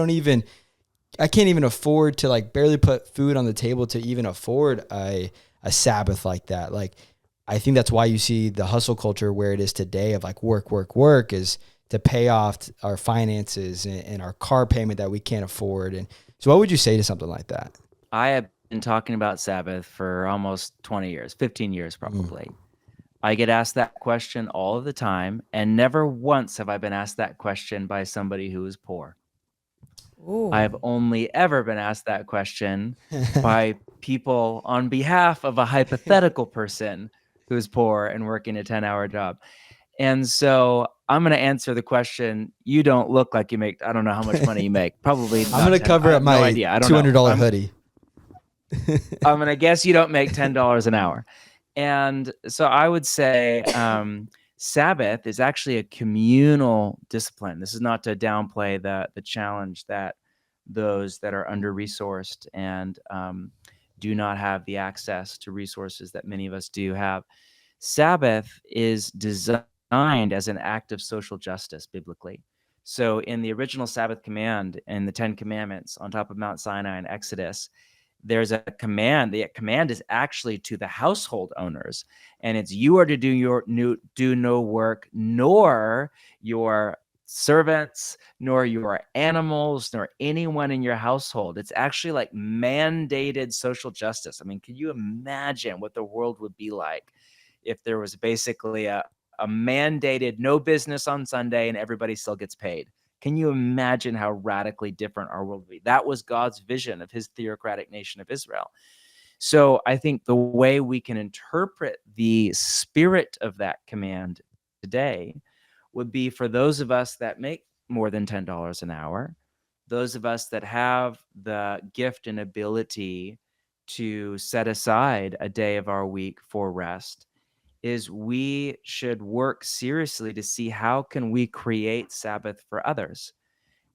can't even afford to barely put food on the table to even afford a Sabbath like that. I think that's why you see the hustle culture where it is today of work is to pay off our finances and our car payment that we can't afford. And so what would you say to something like that? I have been talking about Sabbath for almost 20 years, 15 years probably. I get asked that question all of the time, and never once have I been asked that question by somebody who is poor. Ooh. I have only ever been asked that question by people on behalf of a hypothetical person who's poor and working a 10-hour job. And so I'm going to answer the question. You don't look like you make, I don't know how much money you make. Probably I'm going to cover up my $200 hoodie. I'm going to guess you don't make $10 an hour. And so I would say Sabbath is actually a communal discipline. This is not to downplay the challenge that those that are under-resourced and do not have the access to resources that many of us do have. Sabbath is designed as an act of social justice biblically. So in the original Sabbath command in the 10 Commandments on top of Mount Sinai and Exodus, there's a command. The command is actually to the household owners, and it's you are to do no work, nor your servants, nor your animals, nor anyone in your household. It's actually like mandated social justice. I mean, can you imagine what the world would be like if there was basically a mandated no business on Sunday and everybody still gets paid? Can you imagine how radically different our world would be? That was God's vision of his theocratic nation of Israel. So I think the way we can interpret the spirit of that command today would be for those of us that make more than $10 an hour, those of us that have the gift and ability to set aside a day of our week for rest, is we should work seriously to see how can we create Sabbath for others.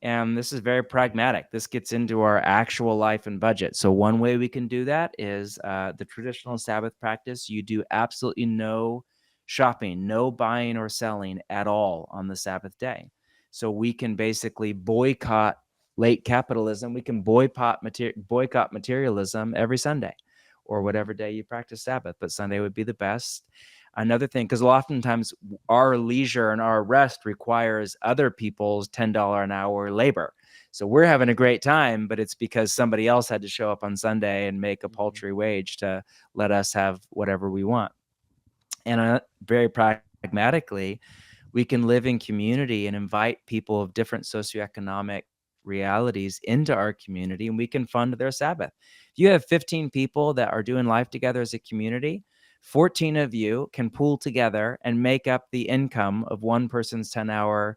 And this is very pragmatic. This gets into our actual life and budget. So one way we can do that is the traditional Sabbath practice. You do absolutely no shopping, no buying or selling at all on the Sabbath day. So we can basically boycott late capitalism. We can boycott materialism every Sunday or whatever day you practice Sabbath, but Sunday would be the best. Another thing, because oftentimes our leisure and our rest requires other people's $10 an hour labor. So we're having a great time, but it's because somebody else had to show up on Sunday and make a paltry wage to let us have whatever we want. And very pragmatically, we can live in community and invite people of different socioeconomic realities into our community, and we can fund their Sabbath. If you have 15 people that are doing life together as a community, 14 of you can pool together and make up the income of one person's $10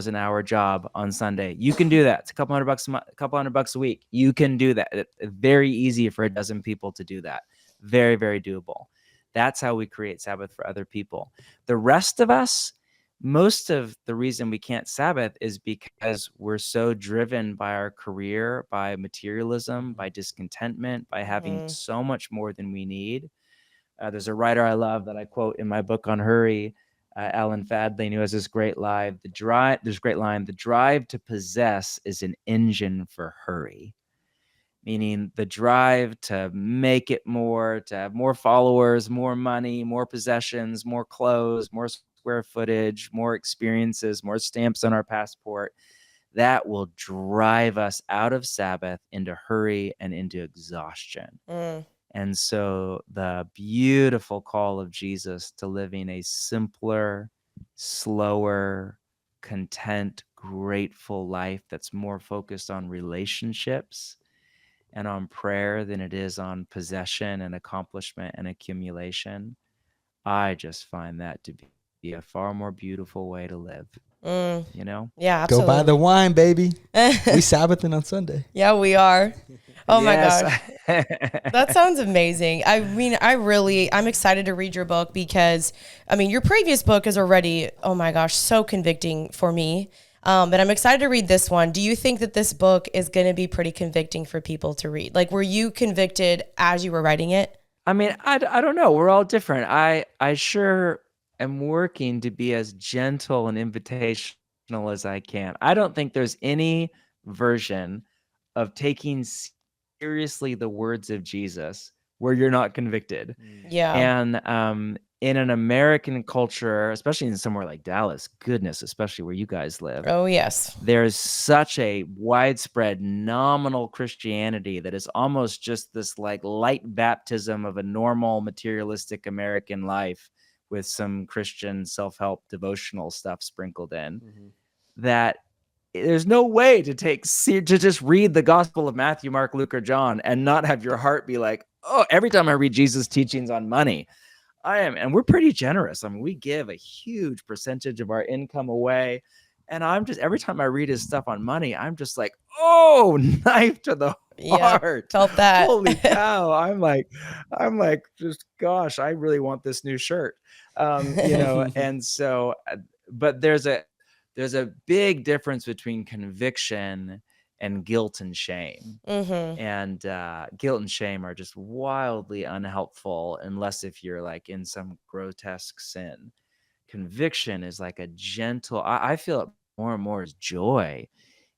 an hour job on Sunday. You can do that. It's a couple $100 a week. You can do that. It's very easy for a dozen people to do that. Very, very doable. That's how we create Sabbath for other people. The rest of us, most of the reason we can't Sabbath is because we're so driven by our career, by materialism, by discontentment, by having so much more than we need. There's a writer I love that I quote in my book on hurry, Alan Fadley, who has this great line. The drive to possess is an engine for hurry. meaning the drive to make it more, to have more followers, more money, more possessions, more clothes, more square footage, more experiences, more stamps on our passport. That will drive us out of Sabbath into hurry and into exhaustion. And so the beautiful call of Jesus to living a simpler, slower, content, grateful life that's more focused on relationships and on prayer than it is on possession and accomplishment and accumulation. I just find that to be a far more beautiful way to live. You know? Yeah, Go absolutely. buy the wine, baby. We Sabbathing on Sunday. Yeah, we are. Oh my Yes. gosh. That sounds amazing. I mean, I'm excited to read your book because, I mean, your previous book is already, oh my gosh, so convicting for me. But I'm excited to read this one. Do you think that this book is going to be pretty convicting for people to read? Like, were you convicted as you were writing it? I mean, I don't know. We're all different. I sure am working to be as gentle and invitational as I can. I don't think there's any version of taking seriously the words of Jesus where you're not convicted. Yeah. And in an American culture, especially in somewhere like Dallas, goodness, especially where you guys live, Oh, yes. there's such a widespread nominal Christianity that is almost just this like light baptism of a normal materialistic American life with some Christian self-help devotional stuff sprinkled in, that there's no way to to just read the Gospel of Matthew, Mark, Luke, or John and not have your heart be like, oh, every time I read Jesus' teachings on money, and we're pretty generous. I mean, we give a huge percentage of our income away. And I'm just, every time I read his stuff on money, I'm just like, oh, knife to the Yeah, heart. felt that. Holy cow. I'm like, just, gosh, I really want this new shirt. And so, but there's a big difference between conviction and guilt and shame. And guilt and shame are just wildly unhelpful unless if you're like in some grotesque sin. Conviction is like a gentle, I feel it more and more as joy.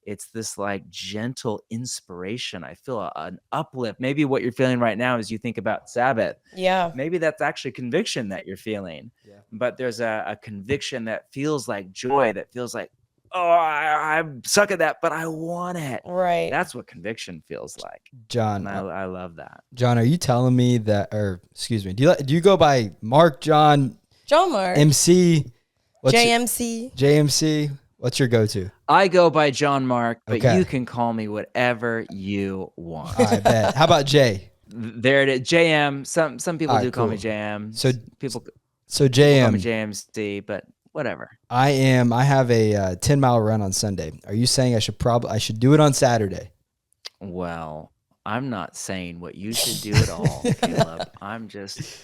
It's this like gentle inspiration. I feel an uplift. Maybe what you're feeling right now as you think about Sabbath. Yeah. Maybe that's actually conviction that you're feeling. Yeah. But there's a conviction that feels like joy, that feels like, oh, I suck at that, but I want it. Right. That's what conviction feels like. John, And I love that. John, are you telling me that, or excuse me, do you go by Mark, John, Mark, MC, JMC? JMC? What's your go-to? I go by John Mark, but Okay. you can call me whatever you want. I bet. How about Jay? There it is. JM. Some people All do right, call me cool. JM. So people call me JM, JMC, but whatever. I have a 10-mile run on Sunday. Are you saying I should do it on Saturday? Well, I'm not saying what you should do at all, Caleb. I'm just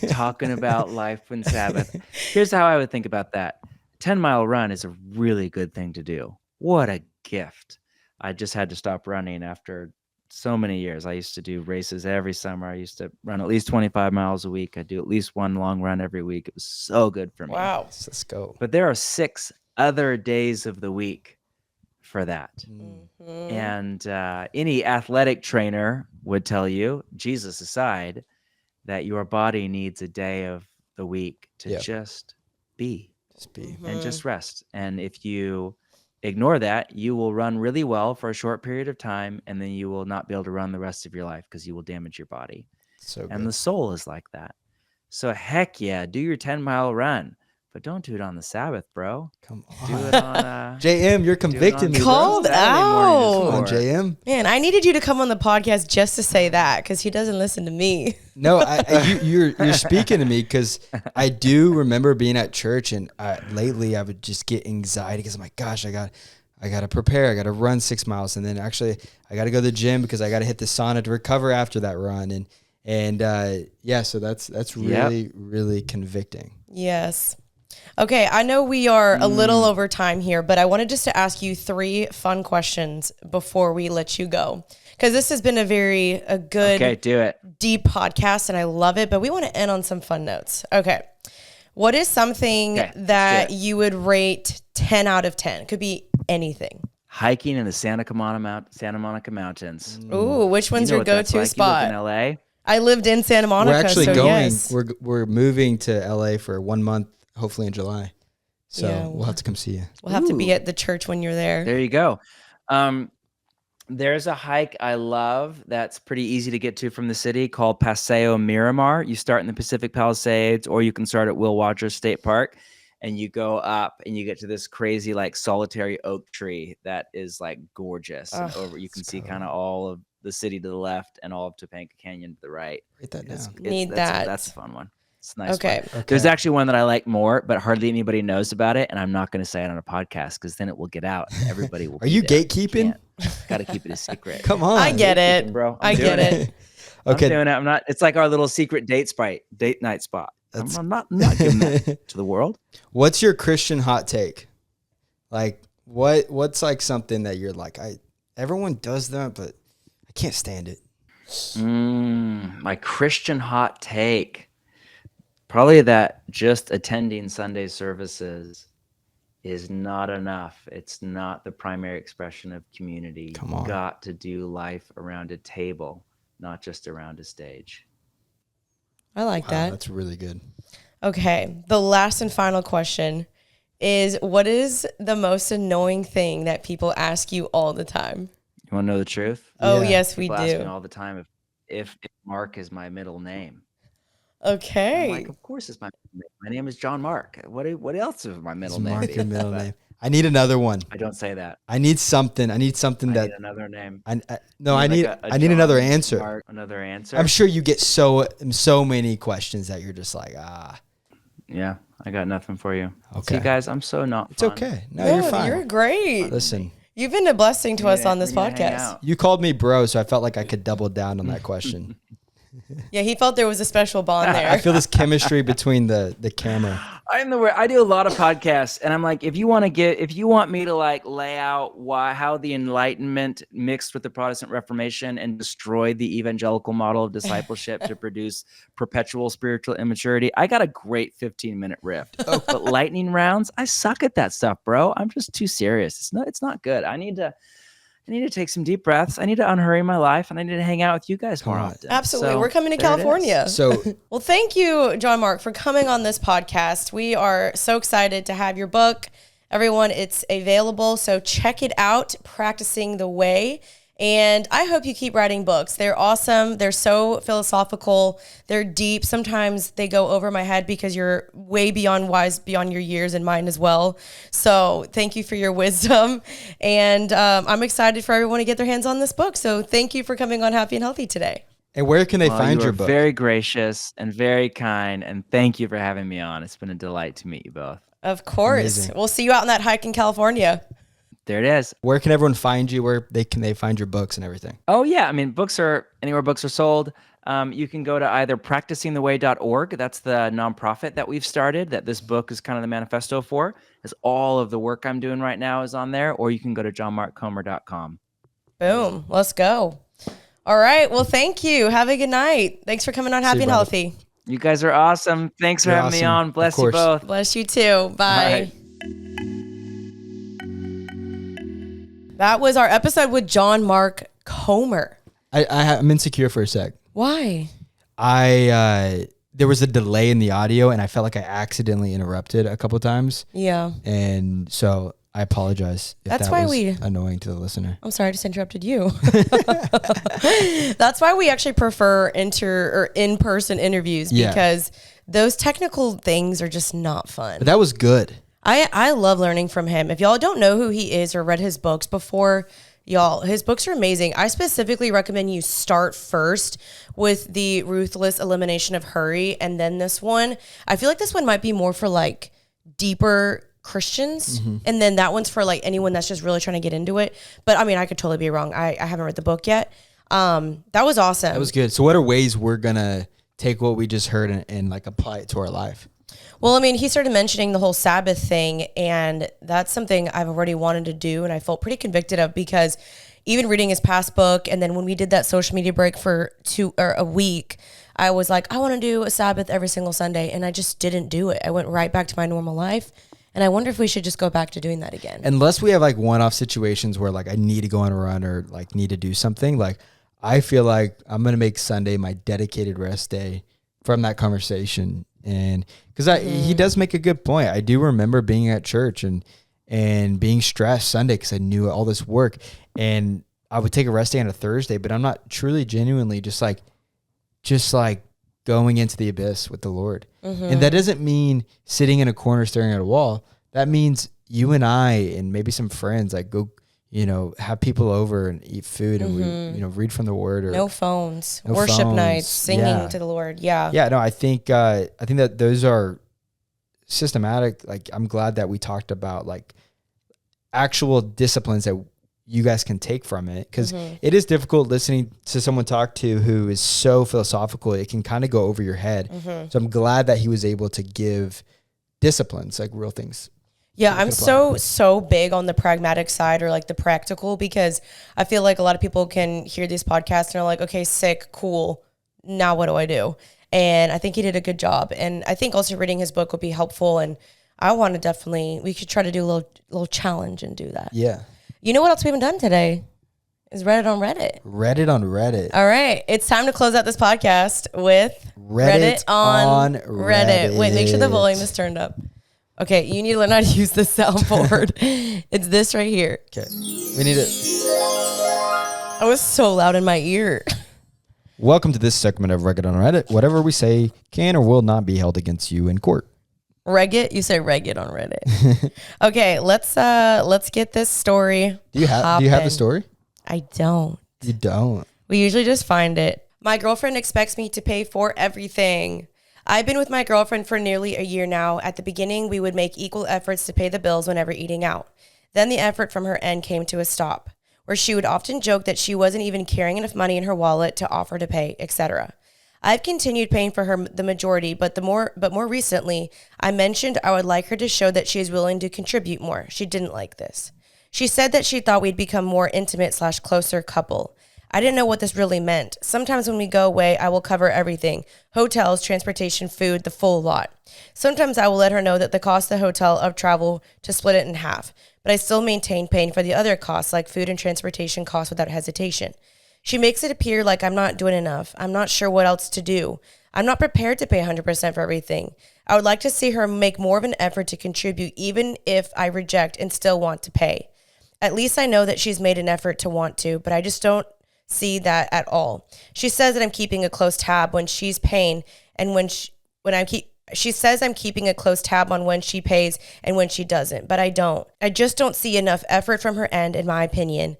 talking about life and Sabbath. Here's how I would think about that. 10-mile run is a really good thing to do. What a gift. I just had to stop running after so many years. I used to do races every summer. I used to run at least 25 miles a week. I do at least one long run every week. It was so good for me. Wow. Let's go. But there are 6 other days of the week for that. And any athletic trainer would tell you, Jesus aside, that your body needs a day of the week to just be. And just rest. And if you ignore that, you will run really well for a short period of time, and then you will not be able to run the rest of your life because you will damage your body. So And the soul is like that. So heck yeah, do your 10-mile run, but don't do it on the Sabbath, bro. Come Do on. it on JM, you're convicting me, bro. Called Saturday morning is out. Come on, for- JM. Man, I needed you to come on the podcast just to say that because he doesn't listen to me. No, you're speaking to me because I do remember being at church, and lately I would just get anxiety because I'm like, gosh, I got to prepare. I got to run 6 miles, and then actually I got to go to the gym because I got to hit the sauna to recover after that run, and yeah, so that's really really convicting. Yes. Okay, I know we are a little over time here, but I wanted just to ask you 3 fun questions before we let you go. Because this has been a good, Okay, do it. deep podcast, and I love it, but we want to end on some fun notes. Okay. What is something Okay, let's that do it. you would rate 10 out of 10? Could be anything. hiking in the Santa Monica Mountains. Ooh, which one's your what that's go-to like. spot? You live in LA. I lived in Santa Monica. We're actually so going. Yes. We're moving to LA for 1 month, hopefully in July. So Yeah, we'll have to come see you. We'll have to be at the church when you're there. There you go. There's a hike I love that's pretty easy to get to from the city called Paseo Miramar. You start in the Pacific Palisades, or you can start at Will Rogers State Park, and you go up and you get to this crazy like solitary oak tree that is like gorgeous. And over you can see kind of all of the city to the left and all of Topanga Canyon to the right. Write that down. That's a fun one. It's a nice. Okay. There's actually one that I like more, but hardly anybody knows about it, and I'm not going to say it on a podcast because then it will get out. And everybody will. Are you gatekeeping? Got to keep it a secret. Come on. I get it, bro. I get it. Okay. I'm doing it. I'm not. It's like our little secret date night spot. I'm not giving that to the world. What's your Christian hot take? Like what's like something that you're like, everyone does that, but I can't stand it. My Christian hot take. Probably that just attending Sunday services is not enough. It's not the primary expression of community. Come on. You got to do life around a table, not just around a stage. I like that. That's really good. Okay. The last and final question is, what is the most annoying thing that people ask you all the time? You want to know the truth? Oh, Yeah. yes, we People ask me do. all the time if Mark is my middle name. Okay. I'm like, of course it's my middle name. My name is John Mark. What else is my middle Is name? Mark be? your middle But name? I need another one. I don't say that. I need something. I need I that. need another name. I Like need a I need another John answer. Mark, another answer. I'm sure you get so many questions that you're just like, Yeah, I got nothing for you. Okay. See, guys, I'm so not. it's fun. okay. No, Yeah, you're fine. You're great. Listen, You've been a blessing to us on this We need to hang podcast. out. you called me bro, so I felt like I could double down on that question. Yeah, he felt there was a special bond I there. feel this chemistry between the camera. I do a lot of podcasts, and I'm like, if you want me to like lay out how the Enlightenment mixed with the Protestant Reformation and destroyed the evangelical model of discipleship to produce perpetual spiritual immaturity, I got a great 15-minute riff. But lightning rounds, I suck at that stuff, bro. I'm just too serious. It's not good. I need to take some deep breaths. I need to unhurry my life, and I need to hang out with you guys more often. Absolutely. So, We're coming to there it is. California. So Well, thank you, John Mark, for coming on this podcast. We are so excited to have your book. Everyone, it's available, so check it out, Practicing the Way. And I hope you keep writing books. They're awesome. They're so philosophical. They're deep. Sometimes they go over my head because you're way wise beyond your years and mine as well. So thank you for your wisdom. And I'm excited for everyone to get their hands on this book. So thank you for coming on Happy and Healthy today. and where can they find you your are book? very gracious and very kind, and thank you for having me on. It's been a delight to meet you both. Of course. Amazing. We'll see you out on that hike in California. There it is. Where can everyone find you? Where can they find your books and everything? Oh yeah, I mean, books are anywhere books are sold. You can go to either practicingtheway.org. That's the nonprofit that we've started, that this book is kind of the manifesto for. As all of the work I'm doing right now is on there, or you can go to johnmarkcomer.com. Boom. Let's go. All right. Well, thank you. Have a good night. Thanks for coming on Happy you, and brother. Healthy. You guys are awesome. Thanks for You're having me awesome. on. Bless Of you course. both. Bless you too. Bye. right. That was our episode with John Mark Comer. I'm insecure for a sec. Why? There was a delay in the audio, and I felt like I accidentally interrupted a couple times, Yeah. and so I apologize if That's that why was annoying to the listener. I'm sorry I just interrupted you. That's why we actually prefer in-person interviews, Yeah. because those technical things are just not fun. But that was good. I love learning from him. If y'all don't know who he is or read his books before, y'all, his books are amazing. I specifically recommend you start first with the Ruthless Elimination of Hurry, and then this one. I feel like this one might be more for like deeper Christians, and then that one's for like anyone that's just really trying to get into it. But I mean, I could totally be wrong. I haven't read the book yet. That was awesome. That was good. So what are ways we're gonna take what we just heard and like apply it to our life? Well, I mean, he started mentioning the whole Sabbath thing, and that's something I've already wanted to do, and I felt pretty convicted of, because even reading his past book, and then when we did that social media break for a week, I was like, I want to do a Sabbath every single Sunday, and I just didn't do it. I went right back to my normal life, And I wonder if we should just go back to doing that again. Unless we have like one-off situations where like I need to go on a run or like need to do something, like I feel like I'm going to make Sunday my dedicated rest day from that conversation. And because he does make a good point. I do remember being at church and being stressed Sunday because I knew all this work, and I would take a rest day on a Thursday, but I'm not truly genuinely just like going into the abyss with the Lord. And that doesn't mean sitting in a corner staring at a wall. That means you and I and maybe some friends like go, have people over and eat food and we, read from the word, or no phones, worship nights, singing to the Lord. Yeah. Yeah. No, I think that those are systematic. Like, I'm glad that we talked about like actual disciplines that you guys can take from it, because it is difficult listening to someone talk to who is so philosophical. It can kind of go over your head. So I'm glad that he was able to give disciplines, like real things. Yeah, I'm so big on the pragmatic side, or like the practical, because I feel like a lot of people can hear these podcasts and are like, okay, sick, cool. Now what do I do? And I think he did a good job. And I think also reading his book would be helpful. And I want to we could try to do a little challenge and do that. Yeah. You know what else we haven't done today? Is Reddit on Reddit. Reddit on Reddit. All right. It's time to close out this podcast with Reddit on Reddit. Wait, make sure the volume is turned up. Okay, you need to learn how to use the soundboard. It's this right here. Okay. We need it. I was so loud in my ear. Welcome to this segment of Reddit on Reddit. Whatever we say can or will not be held against you in court. Reddit? You say Reddit on Reddit. Okay, let's get this story. Do you have the story? I don't. You don't. We usually just find it. My girlfriend expects me to pay for everything. I've been with my girlfriend for nearly a year now. At the beginning, we would make equal efforts to pay the bills whenever eating out. Then the effort from her end came to a stop, where she would often joke that she wasn't even carrying enough money in her wallet to offer to pay, etc. I've continued paying for her the majority, but more recently, I mentioned I would like her to show that she is willing to contribute more. She didn't like this. She said that she thought we'd become more intimate / closer couple. I didn't know what this really meant. Sometimes when we go away, I will cover everything. Hotels, transportation, food, the full lot. Sometimes I will let her know that the cost of the hotel of travel to split it in half, but I still maintain paying for the other costs like food and transportation costs without hesitation. She makes it appear like I'm not doing enough. I'm not sure what else to do. I'm not prepared to pay 100% for everything. I would like to see her make more of an effort to contribute, even if I reject and still want to pay. At least I know that she's made an effort to want to, but I just don't see that at all. She says that I'm keeping a close tab when she's paying, and she says I'm keeping a close tab on when she pays and when she doesn't, but I don't. I just don't see enough effort from her end, in my opinion.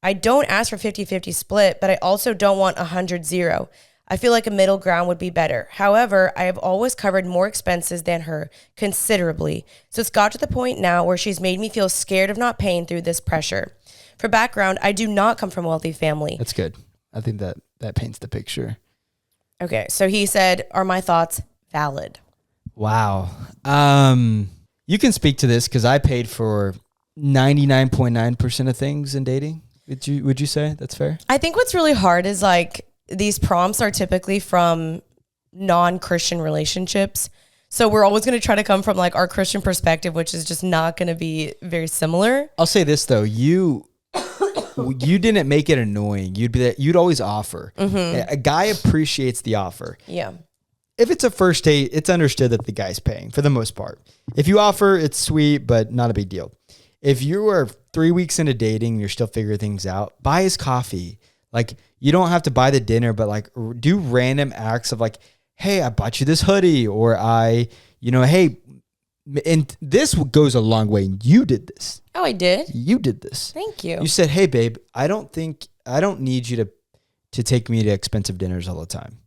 I don't ask for 50-50 split, but I also don't want 100-0. I feel like a middle ground would be better. However, I have always covered more expenses than her, considerably. So it's got to the point now where she's made me feel scared of not paying through this pressure. For background, I do not come from a wealthy family. That's good. I think that paints the picture. Okay, so he said, are my thoughts valid? Wow. You can speak to this because I paid for 99.9% of things in dating. Would you say that's fair? I think what's really hard is like these prompts are typically from non-Christian relationships. So we're always going to try to come from like our Christian perspective, which is just not going to be very similar. I'll say this though. You didn't make it annoying. You'd always offer. A guy appreciates the offer. Yeah. If it's a first date, it's understood that the guy's paying for the most part. If you offer, it's sweet, but not a big deal. If you are 3 weeks into dating, you're still figuring things out, buy his coffee. Like, you don't have to buy the dinner, but like do random acts of like, hey, I bought you this hoodie, or hey, and this goes a long way. You did this. Oh, I did? You did this. Thank you. You said, hey, babe, I don't need you to take me to expensive dinners all the time.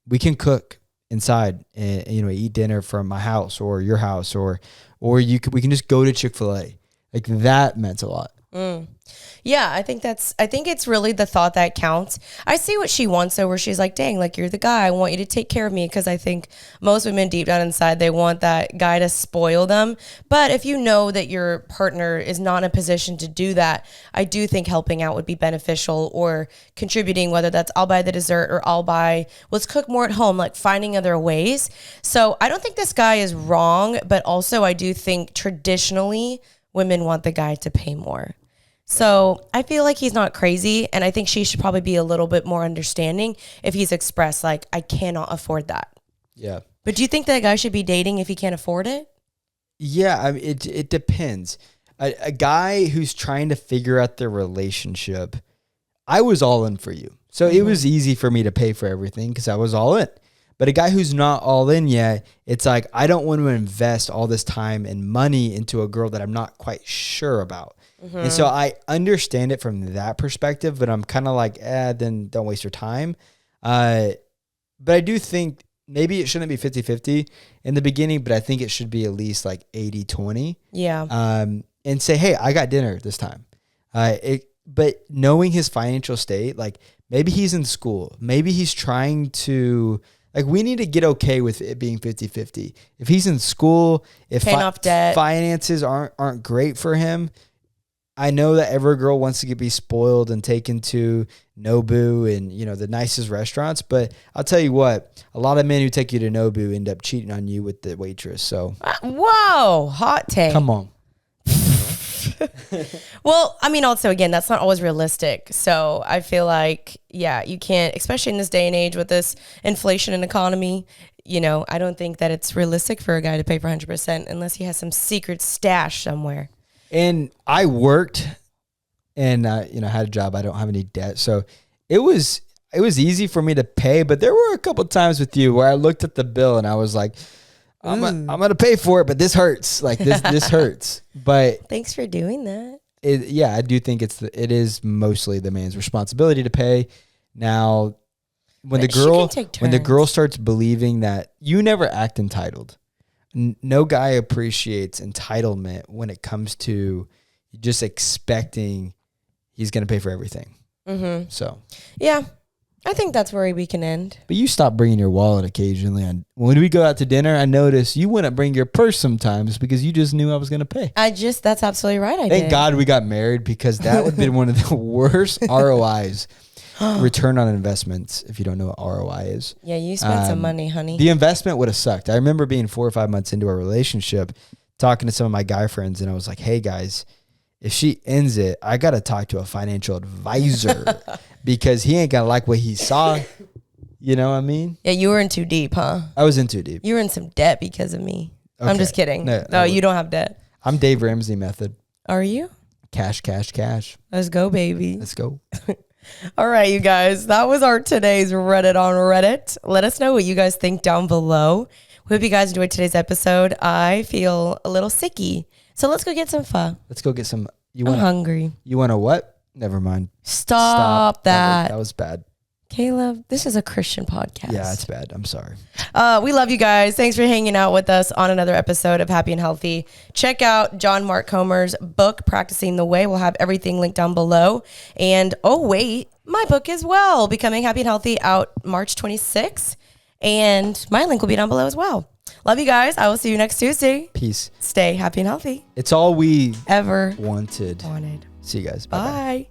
We can cook inside and, eat dinner from my house or your house, or we can just go to Chick-fil-A. Like, that meant a lot. Yeah, I think it's really the thought that counts. I see what she wants though, where she's like, dang, like you're the guy. I want you to take care of me. Cause I think most women deep down inside, they want that guy to spoil them. But if you know that your partner is not in a position to do that, I do think helping out would be beneficial, or contributing, whether that's I'll buy the dessert or let's cook more at home, like finding other ways. So I don't think this guy is wrong, but also I do think traditionally women want the guy to pay more. So I feel like he's not crazy, and I think she should probably be a little bit more understanding if he's expressed like, I cannot afford that. Yeah. But do you think that guy should be dating if he can't afford it? Yeah, I mean, it depends. A guy who's trying to figure out their relationship, I was all in for you. So it was easy for me to pay for everything because I was all in. But a guy who's not all in yet, it's like, I don't want to invest all this time and money into a girl that I'm not quite sure about. And so I understand it from that perspective, but I'm kind of like, then don't waste your time. But I do think maybe it shouldn't be 50-50 in the beginning, but I think it should be at least like 80-20. Yeah. And say, hey, I got dinner this time. But knowing his financial state, like maybe he's in school, maybe he's trying to, like, we need to get okay with it being 50-50. If he's in school, if paying off debt, finances aren't great for him, I know that every girl wants to be spoiled and taken to Nobu and, the nicest restaurants. But I'll tell you what, a lot of men who take you to Nobu end up cheating on you with the waitress. So, whoa, hot take. Come on. Well, I mean, also, again, that's not always realistic. So I feel like, yeah, you can't, especially in this day and age with this inflation and economy, I don't think that it's realistic for a guy to pay for 100% unless he has some secret stash somewhere. And I worked and, had a job. I don't have any debt. So it was easy for me to pay, but there were a couple of times with you where I looked at the bill and I was like, I'm going to pay for it, but this hurts. Like this hurts. But thanks for doing that. I do think it is mostly the man's responsibility to pay. Now, when the girl starts believing that you never act entitled, no guy appreciates entitlement when it comes to just expecting he's going to pay for everything. Mm-hmm. So, yeah, I think that's where we can end. But you stop bringing your wallet occasionally. And when we go out to dinner, I notice you wouldn't bring your purse sometimes because you just knew I was going to pay. That's absolutely right. Thank God we got married, because that would have been one of the worst ROIs. Return on investments, if you don't know what ROI is. Yeah, you spent some money, honey. The investment would have sucked. I remember being 4 or 5 months into our relationship, talking to some of my guy friends, and I was like, hey guys, if she ends it, I got to talk to a financial advisor because he ain't going to like what he saw. You know what I mean? Yeah, you were in too deep, huh? I was in too deep. You were in some debt because of me. Okay. I'm just kidding. No, you don't have debt. I'm Dave Ramsey method. Are you? Cash, cash, cash. Let's go, baby. Let's go. All right, you guys, that was our today's Reddit on Reddit. Let us know what you guys think down below. We hope you guys enjoyed today's episode. I feel a little sicky, so let's go get some pho. Let's go get some. I'm hungry. You want to what? Never mind. Stop that. That was bad. Caleb, this is a Christian podcast. Yeah, it's bad. I'm sorry. We love you guys. Thanks for hanging out with us on another episode of Happy and Healthy. Check out John Mark Comer's book, Practicing the Way. We'll have everything linked down below. And my book as well, Becoming Happy and Healthy, out March 26th. And my link will be down below as well. Love you guys. I will see you next Tuesday. Peace. Stay happy and healthy. It's all we ever wanted. wanted. See you guys. Bye. Bye-bye.